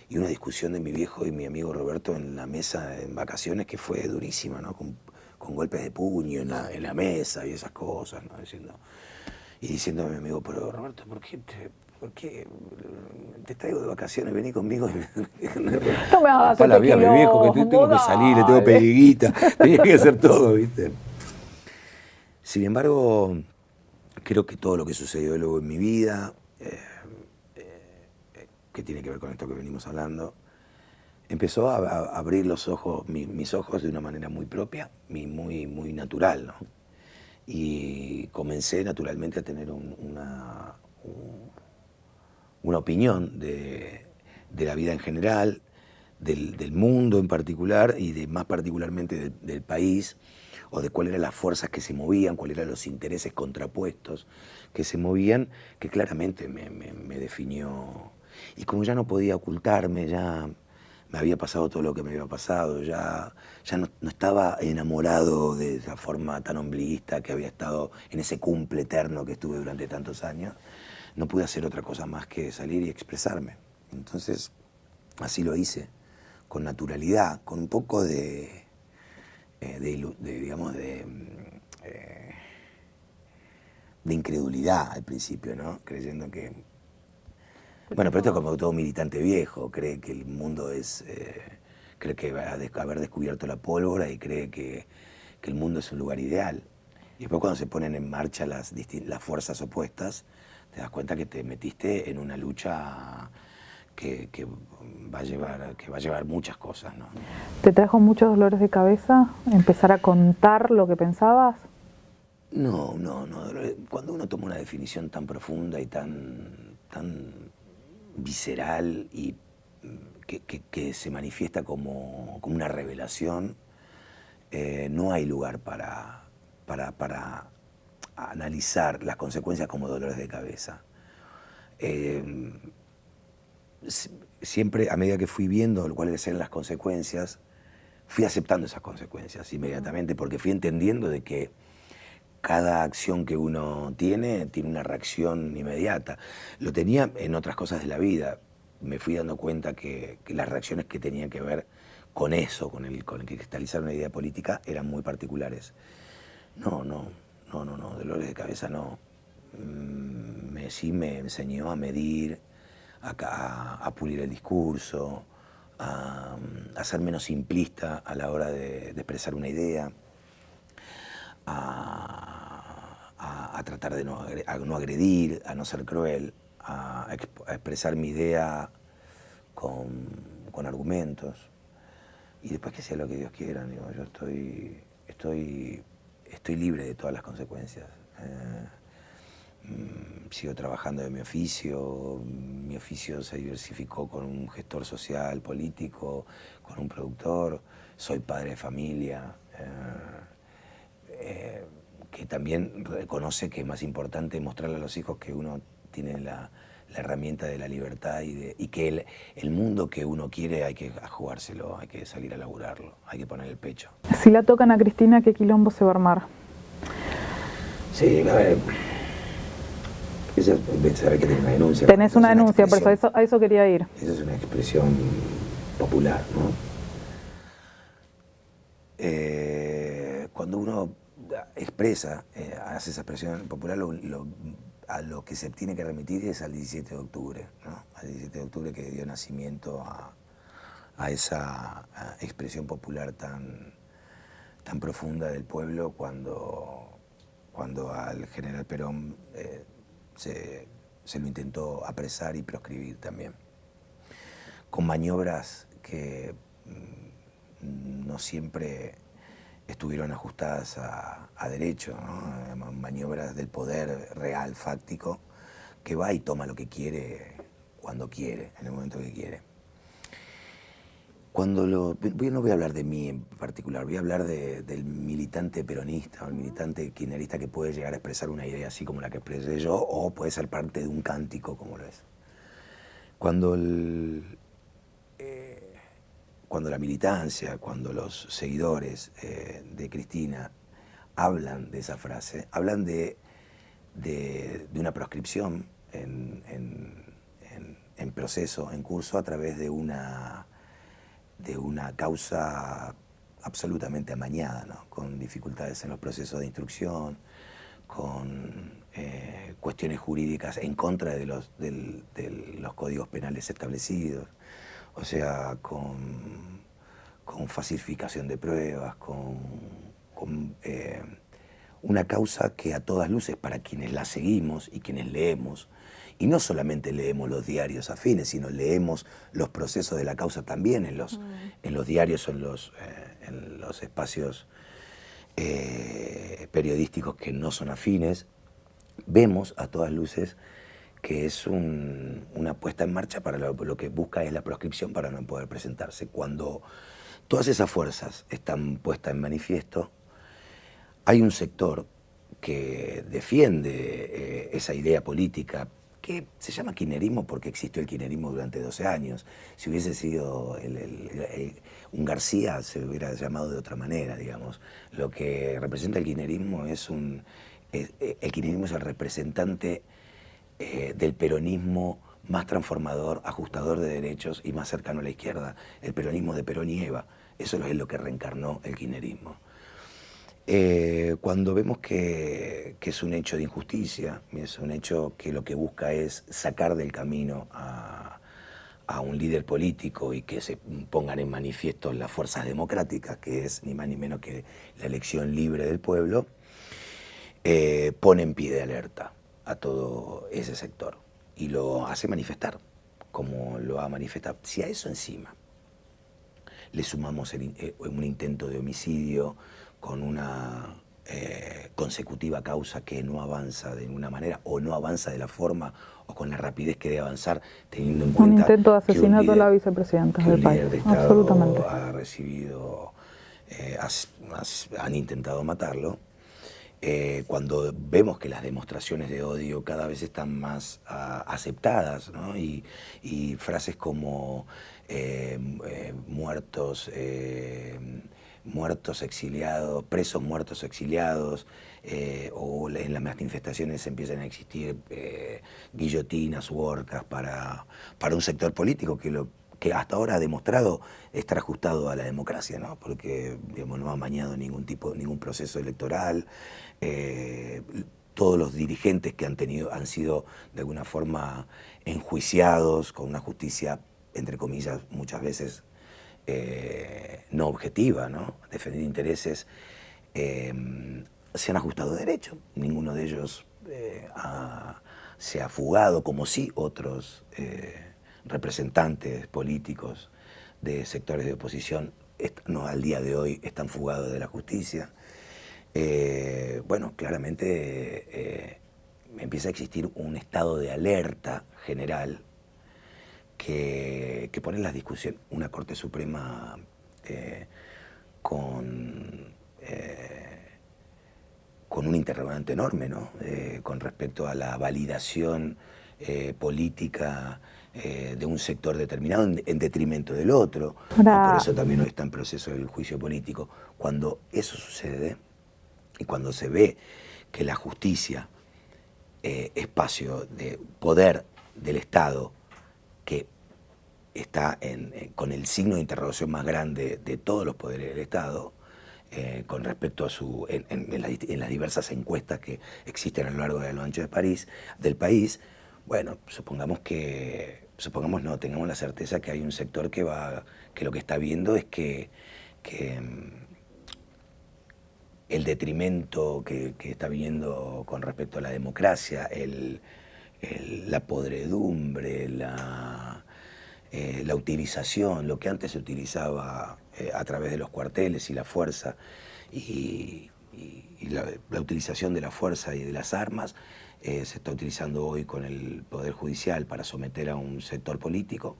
y una discusión de mi viejo y mi amigo Roberto en la mesa en vacaciones que fue durísima, ¿no? Con golpes de puño en la mesa y esas cosas, ¿no? Diciendo a mi amigo, pero Roberto, ¿por qué te traigo de vacaciones? Vení conmigo. No me hagas la vida, mi viejo, que tengo que salir, le tengo que pedir guita, tenía que hacer todo, ¿viste? Sin embargo, creo que todo lo que sucedió luego en mi vida, que tiene que ver con esto que venimos hablando, empezó a abrir los ojos, mis ojos de una manera muy propia, muy natural, ¿no? Y comencé naturalmente a tener una opinión de la vida en general, del mundo en particular y más particularmente del país, o de cuáles eran las fuerzas que se movían, cuáles eran los intereses contrapuestos que se movían, que claramente me definió. Y como ya no podía ocultarme, ya me había pasado todo lo que me había pasado, ya no estaba enamorado de esa forma tan ombliguista que había estado en ese cumple eterno que estuve durante tantos años, no pude hacer otra cosa más que salir y expresarme. Entonces, así lo hice, con naturalidad, con un poco de incredulidad al principio, ¿no? Creyendo que... Bueno, pero esto es como todo militante viejo, cree que el mundo es... cree que va a haber descubierto la pólvora y cree que el mundo es un lugar ideal. Y después cuando se ponen en marcha las fuerzas opuestas, te das cuenta que te metiste en una lucha que va a llevar muchas cosas, ¿no? ¿Te trajo muchos dolores de cabeza empezar a contar lo que pensabas? No. Cuando uno toma una definición tan profunda y tan visceral y que se manifiesta como una revelación, no hay lugar para analizar las consecuencias como dolores de cabeza. Siempre, a medida que fui viendo cuáles eran las consecuencias, fui aceptando esas consecuencias inmediatamente, porque fui entendiendo de que cada acción que uno tiene una reacción inmediata. Lo tenía en otras cosas de la vida. Me fui dando cuenta que las reacciones que tenían que ver con eso, con el cristalizar una idea política, eran muy particulares. No, dolores de cabeza no. Sí me enseñó a medir, a pulir el discurso, a ser menos simplista a la hora de expresar una idea, a tratar de no agredir, a no ser cruel, a expresar mi idea con argumentos. Y después que sea lo que Dios quiera, digo, yo estoy libre de todas las consecuencias. Sigo trabajando de mi oficio se diversificó con un gestor social, político, con un productor, soy padre de familia, que también reconoce que es más importante mostrarle a los hijos que uno tiene la herramienta de la libertad y que el mundo que uno quiere hay que jugárselo, hay que salir a laburarlo, hay que poner el pecho. Si la tocan a Cristina, ¿qué quilombo se va a armar? Sí, a ver... Saber que tenés una denuncia. Tenés una denuncia, por eso a eso quería ir. Esa es una expresión popular, ¿no? Cuando uno expresa, hace esa expresión popular, a lo que se tiene que remitir es al 17 de octubre, ¿no? Al 17 de octubre que dio nacimiento a esa expresión popular tan profunda del pueblo cuando al general Perón se lo intentó apresar y proscribir también, con maniobras que no siempre estuvieron ajustadas a derecho, ¿no? Maniobras del poder real, fáctico, que va y toma lo que quiere, cuando quiere, en el momento que quiere. No voy a hablar de mí en particular, voy a hablar del militante peronista o el militante kirchnerista que puede llegar a expresar una idea así como la que expresé yo, o puede ser parte de un cántico como lo es. Cuando la militancia, cuando los seguidores de Cristina hablan de esa frase, hablan de una proscripción en proceso, en curso, a través de una causa absolutamente amañada, ¿no? Con dificultades en los procesos de instrucción, con cuestiones jurídicas en contra de los códigos penales establecidos, o sea, con falsificación de pruebas, con una causa que a todas luces, para quienes la seguimos y quienes leemos, y no solamente leemos los diarios afines, sino leemos los procesos de la causa también en los diarios o en los espacios periodísticos que no son afines, vemos a todas luces que es una puesta en marcha para lo que busca es la proscripción para no poder presentarse. Cuando todas esas fuerzas están puestas en manifiesto, hay un sector que defiende esa idea política que se llama kirchnerismo porque existió el kirchnerismo durante 12 años. Si hubiese sido un García, se hubiera llamado de otra manera, digamos. Lo que representa el kirchnerismo el kirchnerismo es el representante del peronismo más transformador, ajustador de derechos y más cercano a la izquierda. El peronismo de Perón y Eva. Eso es lo que reencarnó el kirchnerismo. Cuando vemos que es un hecho de injusticia, es un hecho que lo que busca es sacar del camino a un líder político y que se pongan en manifiesto las fuerzas democráticas, que es ni más ni menos que la elección libre del pueblo, pone en pie de alerta a todo ese sector y lo hace manifestar, como lo ha manifestado. Si a eso encima le sumamos un intento de homicidio con una consecutiva causa que no avanza de ninguna manera o no avanza de la forma o con la rapidez que debe avanzar, teniendo en cuenta un intento de asesinato que a la vicepresidenta del país, de Estado absolutamente. ha recibido, han intentado matarlo. Cuando vemos que las demostraciones de odio cada vez están más aceptadas, ¿no? y frases como muertos exiliados, presos muertos exiliados, o en las manifestaciones empiezan a existir guillotinas u horcas para un sector político que hasta ahora ha demostrado estar ajustado a la democracia, ¿no? Porque digamos, no ha amañado ningún proceso electoral. Todos los dirigentes que han sido de alguna forma enjuiciados con una justicia, entre comillas, muchas veces no objetiva, ¿no? Defender intereses, se han ajustado derecho. Ninguno de ellos se ha fugado, como sí otros representantes políticos de sectores de oposición al día de hoy están fugados de la justicia. Bueno, claramente empieza a existir un estado de alerta general que pone en la discusión una Corte Suprema con un interrogante enorme, ¿no? Con respecto a la validación política de un sector determinado en detrimento del otro. Y por eso también hoy está en proceso el juicio político. Cuando eso sucede y cuando se ve que la justicia, espacio de poder del Estado, que está con el signo de interrogación más grande de todos los poderes del Estado, con respecto a en las diversas encuestas que existen a lo largo y a lo ancho del país, bueno, tengamos la certeza que hay un sector que lo que está viendo es que el detrimento que está viendo con respecto a la democracia, la podredumbre, la utilización, lo que antes se utilizaba a través de los cuarteles y la fuerza, y la utilización de la fuerza y de las armas, se está utilizando hoy con el Poder Judicial para someter a un sector político.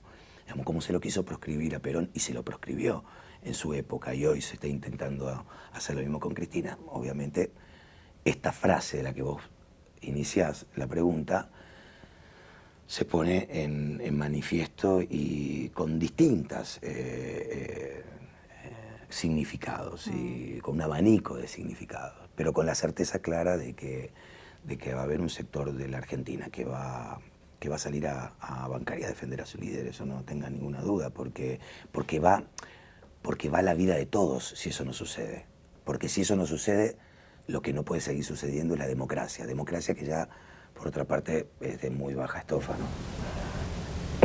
digamos, como se lo quiso proscribir a Perón y se lo proscribió en su época y hoy se está intentando hacer lo mismo con Cristina. Obviamente, esta frase de la que vos iniciás la pregunta se pone en manifiesto y con distintas significados y con un abanico de significados, pero con la certeza clara de que va a haber un sector de la Argentina que va a salir a bancar y a defender a su líder, eso no tenga ninguna duda, porque va la vida de todos si eso no sucede. Porque si eso no sucede, lo que no puede seguir sucediendo es la democracia que ya, por otra parte, es de muy baja estofa, ¿no?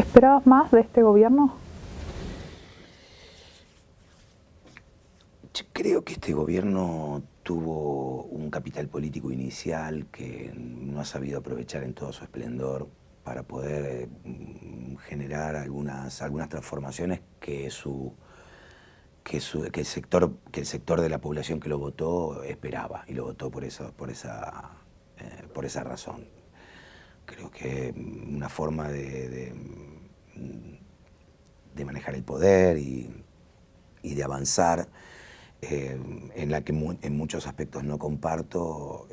¿Esperabas más de este gobierno? Yo creo que este gobierno tuvo un capital político inicial que no ha sabido aprovechar en todo su esplendor para poder generar algunas transformaciones que el sector de la población que lo votó esperaba, y lo votó por esa razón. Creo que una forma de manejar el poder y de avanzar, en la que en muchos aspectos no comparto,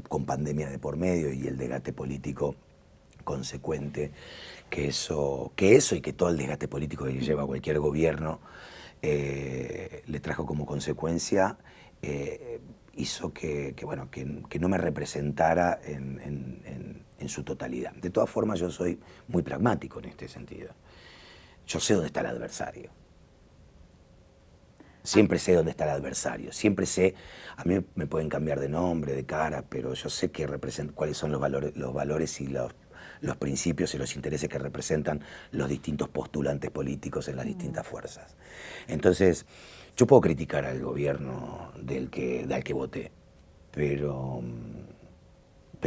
con pandemia de por medio y el desgaste político consecuente que eso y que todo el desgaste político que lleva cualquier gobierno le trajo como consecuencia, hizo que no me representara en su totalidad. De todas formas, yo soy muy pragmático en este sentido. Yo sé dónde está el adversario. Siempre sé dónde está el adversario, siempre sé, a mí me pueden cambiar de nombre, de cara, pero yo sé cuáles son los valores y los principios y los intereses que representan los distintos postulantes políticos en las distintas fuerzas. Entonces, yo puedo criticar al gobierno al que voté, pero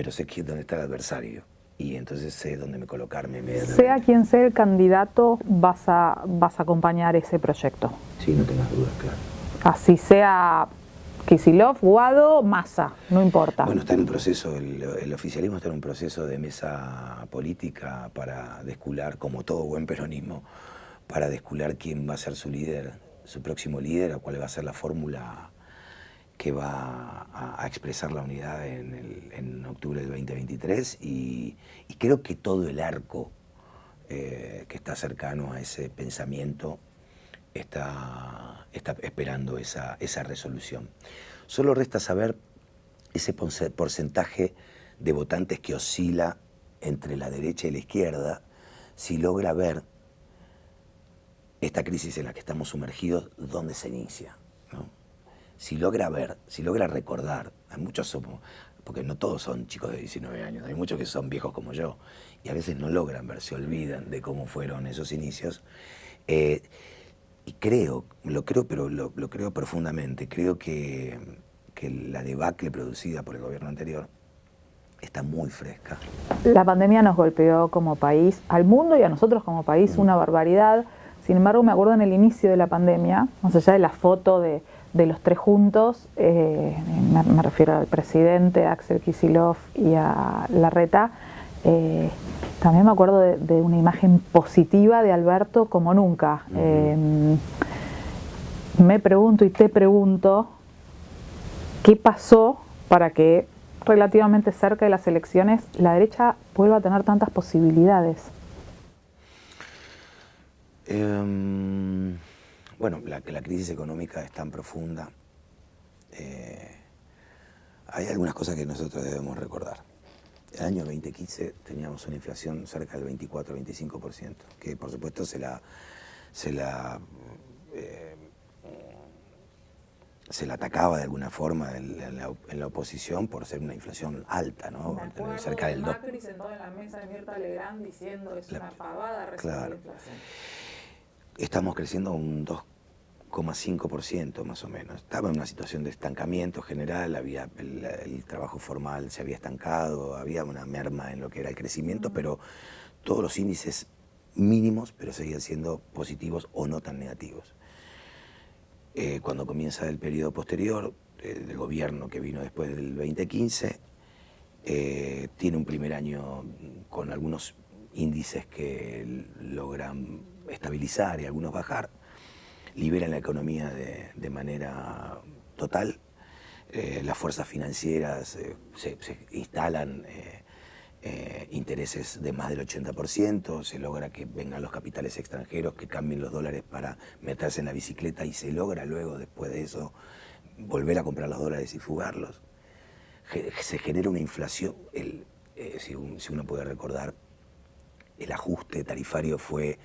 sé dónde está el adversario y entonces sé dónde me colocarme inmediatamente. Sea quien sea el candidato, vas a acompañar ese proyecto. Sí, no tengas dudas, claro. Así sea Kicillof, Guado, Massa, no importa. Bueno, está en un proceso, el oficialismo está en un proceso de mesa política para descular, como todo buen peronismo, para descular quién va a ser su líder, su próximo líder, o cuál va a ser la fórmula que va a expresar la unidad en octubre del 2023 y creo que todo el arco que está cercano a ese pensamiento está esperando esa resolución. Solo resta saber ese porcentaje de votantes que oscila entre la derecha y la izquierda, si logra ver esta crisis en la que estamos sumergidos, dónde se inicia, ¿no? Si logra recordar, hay muchos porque no todos son chicos de 19 años, hay muchos que son viejos como yo, y a veces no logran ver, se olvidan de cómo fueron esos inicios. Y lo creo profundamente, creo que la debacle producida por el gobierno anterior está muy fresca. La pandemia nos golpeó como país, al mundo y a nosotros como país, una barbaridad. Sin embargo, me acuerdo en el inicio de la pandemia, más allá de la foto de los tres juntos, me refiero al presidente, a Axel Kicillof y a Larreta, también me acuerdo de una imagen positiva de Alberto como nunca. Me pregunto y te pregunto, ¿qué pasó para que relativamente cerca de las elecciones la derecha vuelva a tener tantas posibilidades? Bueno, la crisis económica es tan profunda. Hay algunas cosas que nosotros debemos recordar. El año 2015 teníamos una inflación cerca del 24-25%, que por supuesto se la atacaba de alguna forma en la oposición por ser una inflación alta, ¿no? Cerca del 2%. Macri sentado en la mesa de Mirta Legrand diciendo es una pavada recibir la inflación. Estamos creciendo un 2,5% más o menos. Estaba en una situación de estancamiento general, el trabajo formal se había estancado, había una merma en lo que era el crecimiento, pero todos los índices mínimos, pero seguían siendo positivos o no tan negativos. Cuando comienza el periodo posterior, del gobierno que vino después del 2015, tiene un primer año con algunos índices que logran estabilizar y algunos bajar, liberan la economía de manera total. Las fuerzas financieras se instalan intereses de más del 80%, se logra que vengan los capitales extranjeros, que cambien los dólares para meterse en la bicicleta y se logra luego, después de eso, volver a comprar los dólares y fugarlos. Se genera una inflación, si uno puede recordar, el ajuste tarifario fue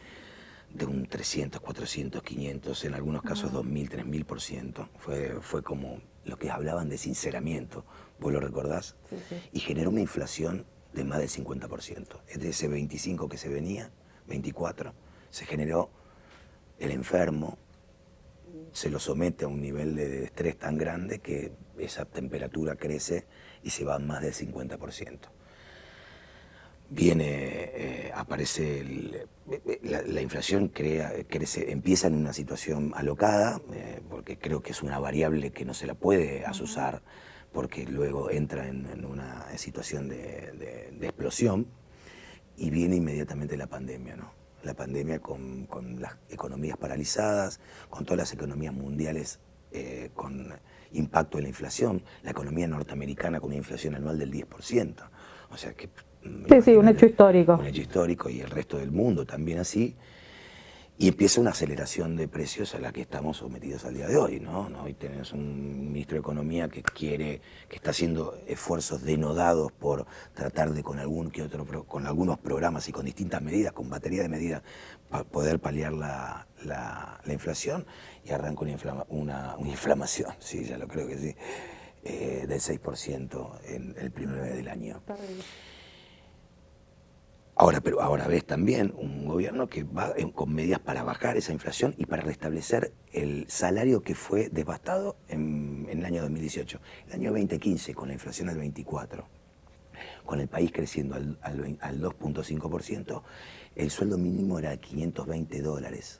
de un 300, 400, 500, en algunos casos 2.000, 3.000%. Fue como lo que hablaban de sinceramiento, ¿vos lo recordás? Sí, sí. Y generó una inflación de más del 50%. Es de ese 25 que se venía, 24, se generó el enfermo, se lo somete a un nivel de estrés tan grande que esa temperatura crece y se va a más del 50%. Aparece la inflación, crece, empieza en una situación alocada, porque creo que es una variable que no se la puede asusar, porque luego entra en una situación de explosión, y viene inmediatamente la pandemia, ¿no? La pandemia con las economías paralizadas, con todas las economías mundiales con impacto en la inflación, la economía norteamericana con una inflación anual del 10%, o sea que... Sí, un hecho histórico. Un hecho histórico, y el resto del mundo también así. Y empieza una aceleración de precios a la que estamos sometidos al día de hoy, ¿no? Hoy tenemos un ministro de Economía que está haciendo esfuerzos denodados por tratar de con algunos programas y con distintas medidas, con batería de medidas, para poder paliar la inflación, y arranca una inflamación, sí, ya lo creo que sí, del 6% en el primer mes del año. Ahora ves también un gobierno que va con medidas para bajar esa inflación y para restablecer el salario que fue devastado en el año 2018. El año 2015, con la inflación al 24%, con el país creciendo al 2.5%, el sueldo mínimo era $520.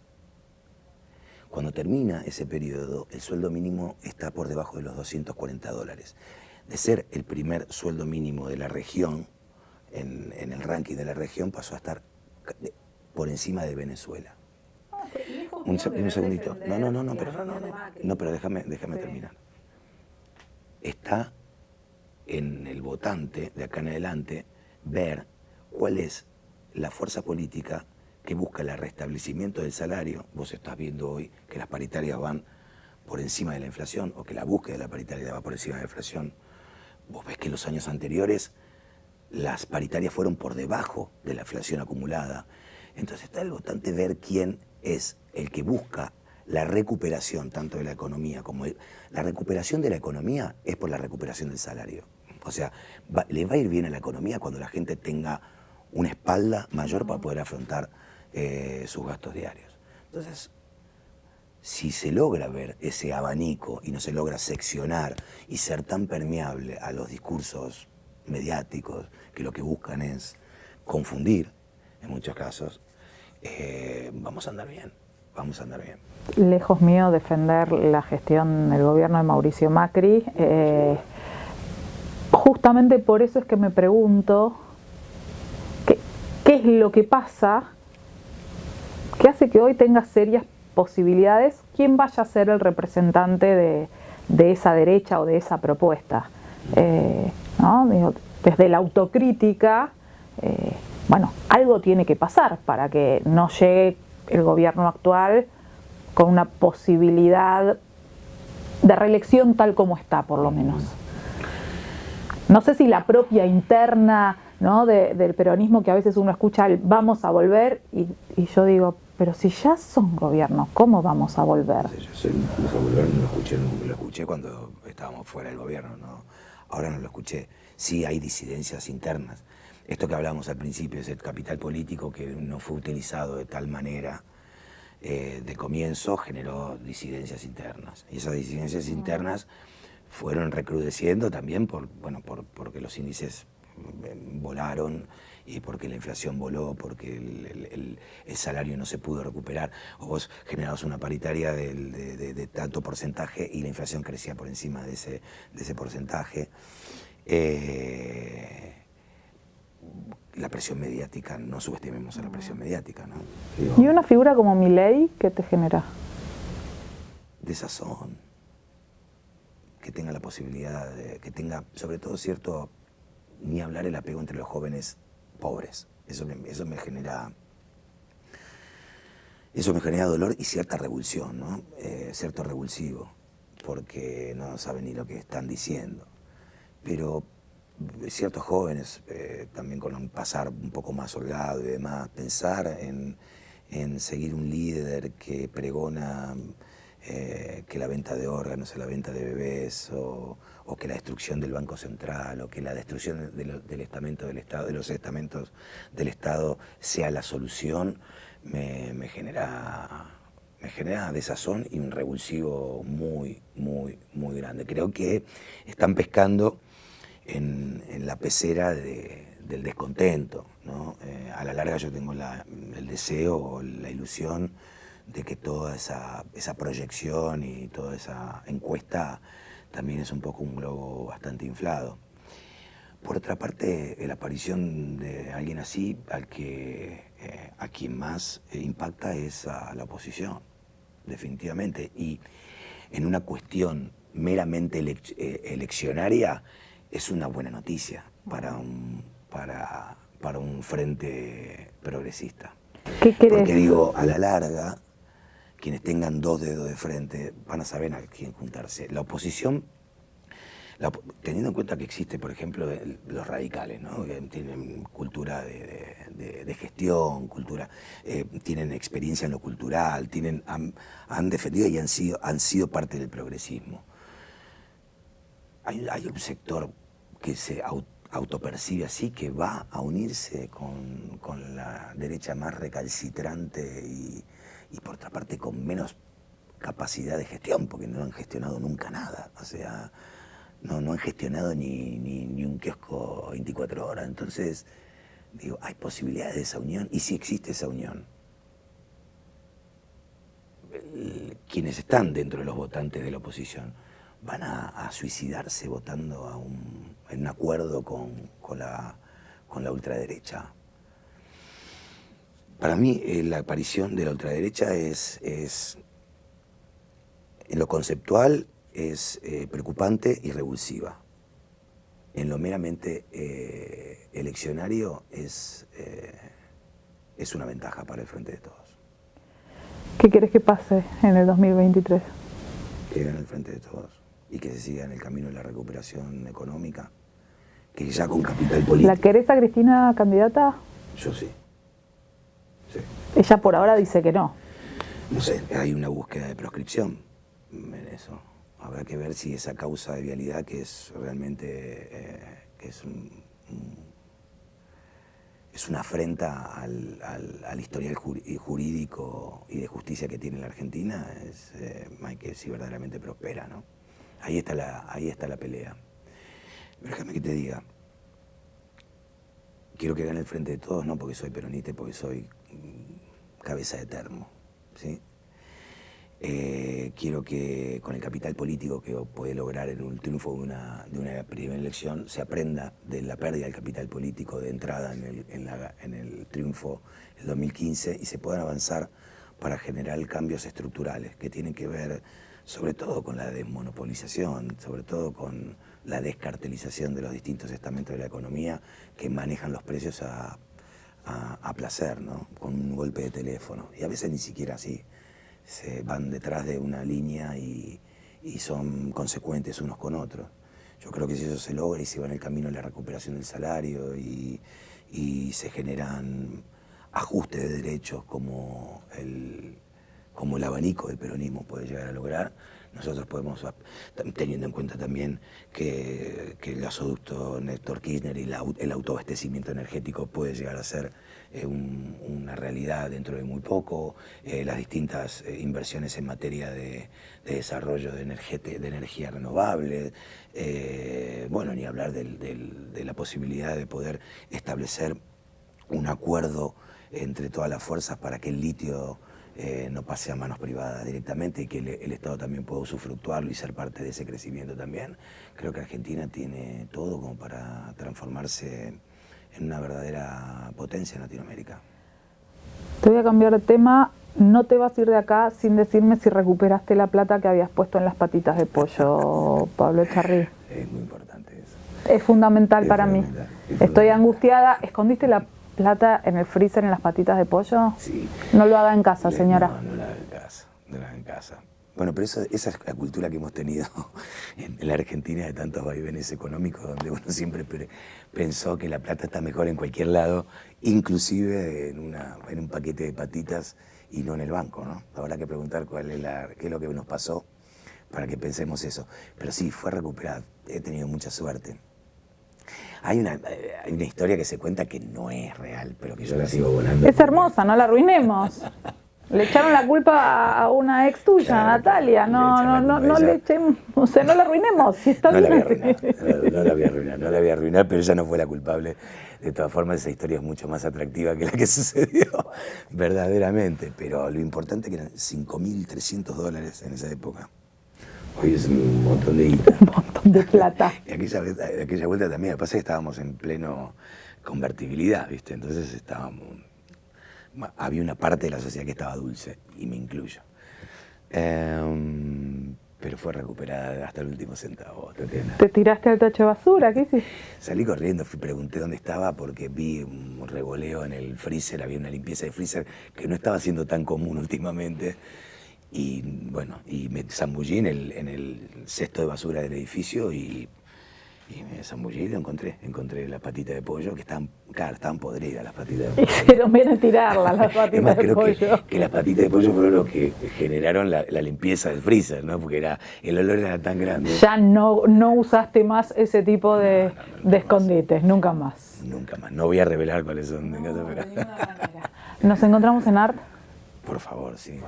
Cuando termina ese periodo, el sueldo mínimo está por debajo de los $240. De ser el primer sueldo mínimo de la región, en el ranking de la región, pasó a estar por encima de Venezuela. Un segundito. Pero déjame terminar. Está en el votante, de acá en adelante, ver cuál es la fuerza política que busca el restablecimiento del salario. Vos estás viendo hoy que las paritarias van por encima de la inflación, o que la búsqueda de la paritaria va por encima de la inflación. Vos ves que en los años anteriores las paritarias fueron por debajo de la inflación acumulada. Entonces está el votante ver quién es el que busca la recuperación tanto de la economía como la recuperación de la economía es por la recuperación del salario. O sea, le va a ir bien a la economía cuando la gente tenga una espalda mayor para poder afrontar sus gastos diarios. Entonces, si se logra ver ese abanico y no se logra seccionar y ser tan permeable a los discursos mediáticos que lo que buscan es confundir, en muchos casos, vamos a andar bien. Lejos mío defender la gestión del gobierno de Mauricio Macri. Justamente por eso es que me pregunto qué es lo que pasa que hace que hoy tenga serias posibilidades quién vaya a ser el representante de esa derecha o de esa propuesta. ¿No? Digo, desde la autocrítica, algo tiene que pasar para que no llegue el gobierno actual con una posibilidad de reelección tal como está, por lo menos. No sé si la propia interna, ¿no?, del peronismo, que a veces uno escucha el vamos a volver, y yo digo, pero si ya son gobierno, ¿cómo vamos a volver? Vamos a volver, no lo escuché cuando estábamos fuera del gobierno, ¿no? Ahora no lo escuché. Sí hay disidencias internas. Esto que hablábamos al principio, es el capital político que no fue utilizado de tal manera de comienzo, generó disidencias internas. Y esas disidencias internas fueron recrudeciendo también porque los índices volaron y porque la inflación voló, porque el salario no se pudo recuperar. O vos generabas una paritaria de tanto porcentaje y la inflación crecía por encima de ese porcentaje. la presión mediática, no subestimemos a la presión mediática, ¿no? ¿Y una figura como Milei qué te genera? Desazón, que tenga la posibilidad, que tenga sobre todo cierto, ni hablar el apego entre los jóvenes pobres. Eso me genera dolor y cierta revulsión, ¿no? Cierto revulsivo, porque no saben ni lo que están diciendo. Pero ciertos jóvenes, también con un pasar un poco más holgado y demás, pensar en seguir un líder que pregona que la venta de órganos o la venta de bebés, o que la destrucción del Banco Central, o que la destrucción del estamento del Estado, de los estamentos del Estado sea la solución, me genera desazón y un revulsivo muy, muy, muy grande. Creo que están pescando en la pecera del descontento, ¿no? A la larga yo tengo el deseo o la ilusión de que toda esa proyección y toda esa encuesta también es un poco un globo bastante inflado. Por otra parte, la aparición de alguien así, a quien más impacta es a la oposición, definitivamente. Y en una cuestión meramente eleccionaria, es una buena noticia para un frente progresista. ¿Qué querés? Porque digo, a la larga, quienes tengan dos dedos de frente van a saber a quién juntarse. La oposición, teniendo en cuenta que existe, por ejemplo, los radicales, ¿no? Que tienen cultura de gestión, tienen experiencia en lo cultural, han defendido y han sido parte del progresismo. Hay un sector que se autopercibe así, que va a unirse con la derecha más recalcitrante y por otra parte con menos capacidad de gestión, porque no han gestionado nunca nada. O sea, no han gestionado ni un kiosco 24 horas. Entonces, digo, hay posibilidades de esa unión, y si existe esa unión, quienes están dentro de los votantes de la oposición van a suicidarse votando en un acuerdo con la ultraderecha. Para mí, la aparición de la ultraderecha es en lo conceptual, es preocupante y revulsiva. En lo meramente eleccionario es una ventaja para el Frente de Todos. ¿Qué querés que pase en el 2023? Que gane el Frente de Todos y que se siga en el camino de la recuperación económica, que ya con capital político. ¿La querés a Cristina candidata? Yo sí. Sí. Ella por ahora dice que no. No sé, hay una búsqueda de proscripción en eso. Habrá que ver si esa causa de vialidad, que es realmente es una afrenta al historial jurídico y de justicia que tiene la Argentina, hay que ver si verdaderamente prospera, ¿no? Ahí está la pelea. Pero déjame que te diga, quiero que gane el Frente de Todos, no porque soy peronista, porque soy cabeza de termo, ¿sí? Quiero que con el capital político que puede lograr en un triunfo de una primera elección se aprenda de la pérdida del capital político de entrada en el triunfo del 2015 y se puedan avanzar para generar cambios estructurales que tienen que ver sobre todo con la desmonopolización, sobre todo con la descartelización de los distintos estamentos de la economía que manejan los precios a placer, ¿no? Con un golpe de teléfono, y a veces ni siquiera así. Se van detrás de una línea y son consecuentes unos con otros. Yo creo que si eso se logra y se va en el camino de la recuperación del salario y se generan ajustes de derechos como el abanico del peronismo puede llegar a lograr, nosotros podemos, teniendo en cuenta también que el gasoducto Néstor Kirchner y el autoabastecimiento energético puede llegar a ser una realidad dentro de muy poco, las distintas inversiones en materia de desarrollo de energía renovable, bueno, ni hablar de la posibilidad de poder establecer un acuerdo entre todas las fuerzas para que el litio no pase a manos privadas directamente y que el Estado también pueda usufructuarlo y ser parte de ese crecimiento también. Creo que Argentina tiene todo como para transformarse en una verdadera potencia en Latinoamérica. Te voy a cambiar de tema. No te vas a ir de acá sin decirme si recuperaste la plata que habías puesto en las patitas de pollo, Pablo Echarri. Es muy importante eso. Es fundamental para mí. Estoy fundamental. Angustiada. ¿Escondiste la plata en el freezer en las patitas de pollo? Sí. No lo haga en casa, señora. No la haga en casa, no la haga en casa. Bueno, pero esa es la cultura que hemos tenido en la Argentina de tantos vaivenes económicos, donde uno siempre pensó que la plata está mejor en cualquier lado, inclusive en un paquete de patitas y no en el banco, ¿no? Habrá que preguntar qué es lo que nos pasó para que pensemos eso. Pero sí, fue recuperado. He tenido mucha suerte. Hay una historia que se cuenta que no es real, pero que yo la sigo volando. Es hermosa, no la arruinemos. Le echaron la culpa a una ex tuya, claro, Natalia. No le echemos, o sea, no la arruinemos. Si está no bien. No la voy a arruinar, pero ella no fue la culpable. De todas formas, esa historia es mucho más atractiva que la que sucedió, verdaderamente. Pero lo importante que eran $5.300 en esa época. Hoy es un montón de guita. Un montón de plata. Y aquella vuelta también, me pasa que estábamos en pleno convertibilidad, ¿viste? Entonces había una parte de la sociedad que estaba dulce, y me incluyo. Pero fue recuperada hasta el último centavo, Tatiana. ¿Te tiraste al tacho de basura? ¿Qué hiciste? Salí corriendo, pregunté dónde estaba porque vi un revoleo en el freezer, había una limpieza de freezer que no estaba siendo tan común últimamente. Y bueno, y me zambullí en el cesto de basura del edificio y me zambullí y lo encontré las patitas de pollo que estaban podridas, las patitas de pollo. Hicieron bien a tirarlas las patitas de pollo. Que las patitas de pollo fueron los que generaron la limpieza del freezer, ¿no? Porque el olor era tan grande. Ya no usaste más ese tipo de escondites, nunca más. Nunca más. No voy a revelar cuáles son. De ninguna manera. ¿Nos encontramos en Art? Por favor, sí.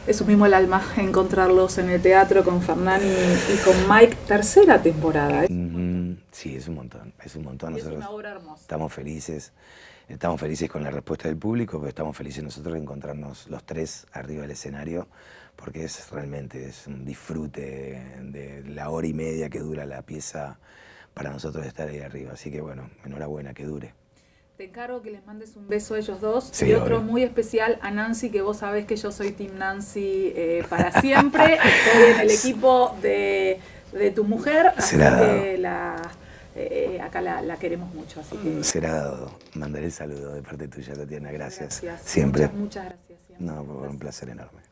Es un mismo el alma encontrarlos en el teatro con Fernán y con Mike. Tercera temporada. Sí, es un montón. Nosotros es una obra hermosa. Estamos felices con la respuesta del público, pero estamos felices nosotros de encontrarnos los tres arriba del escenario, porque realmente es un disfrute de la hora y media que dura la pieza para nosotros estar ahí arriba. Así que bueno, enhorabuena, que dure. Te encargo que les mandes un beso a ellos dos, sí, y otro muy especial a Nancy, que vos sabés que yo soy Team Nancy para siempre. Estoy en el equipo de tu mujer, así que acá la queremos mucho. Así que será dado. Mandaré el saludo de parte tuya, Tatiana. Gracias. Gracias. Siempre. Muchas gracias. Siempre. No, por un placer enorme.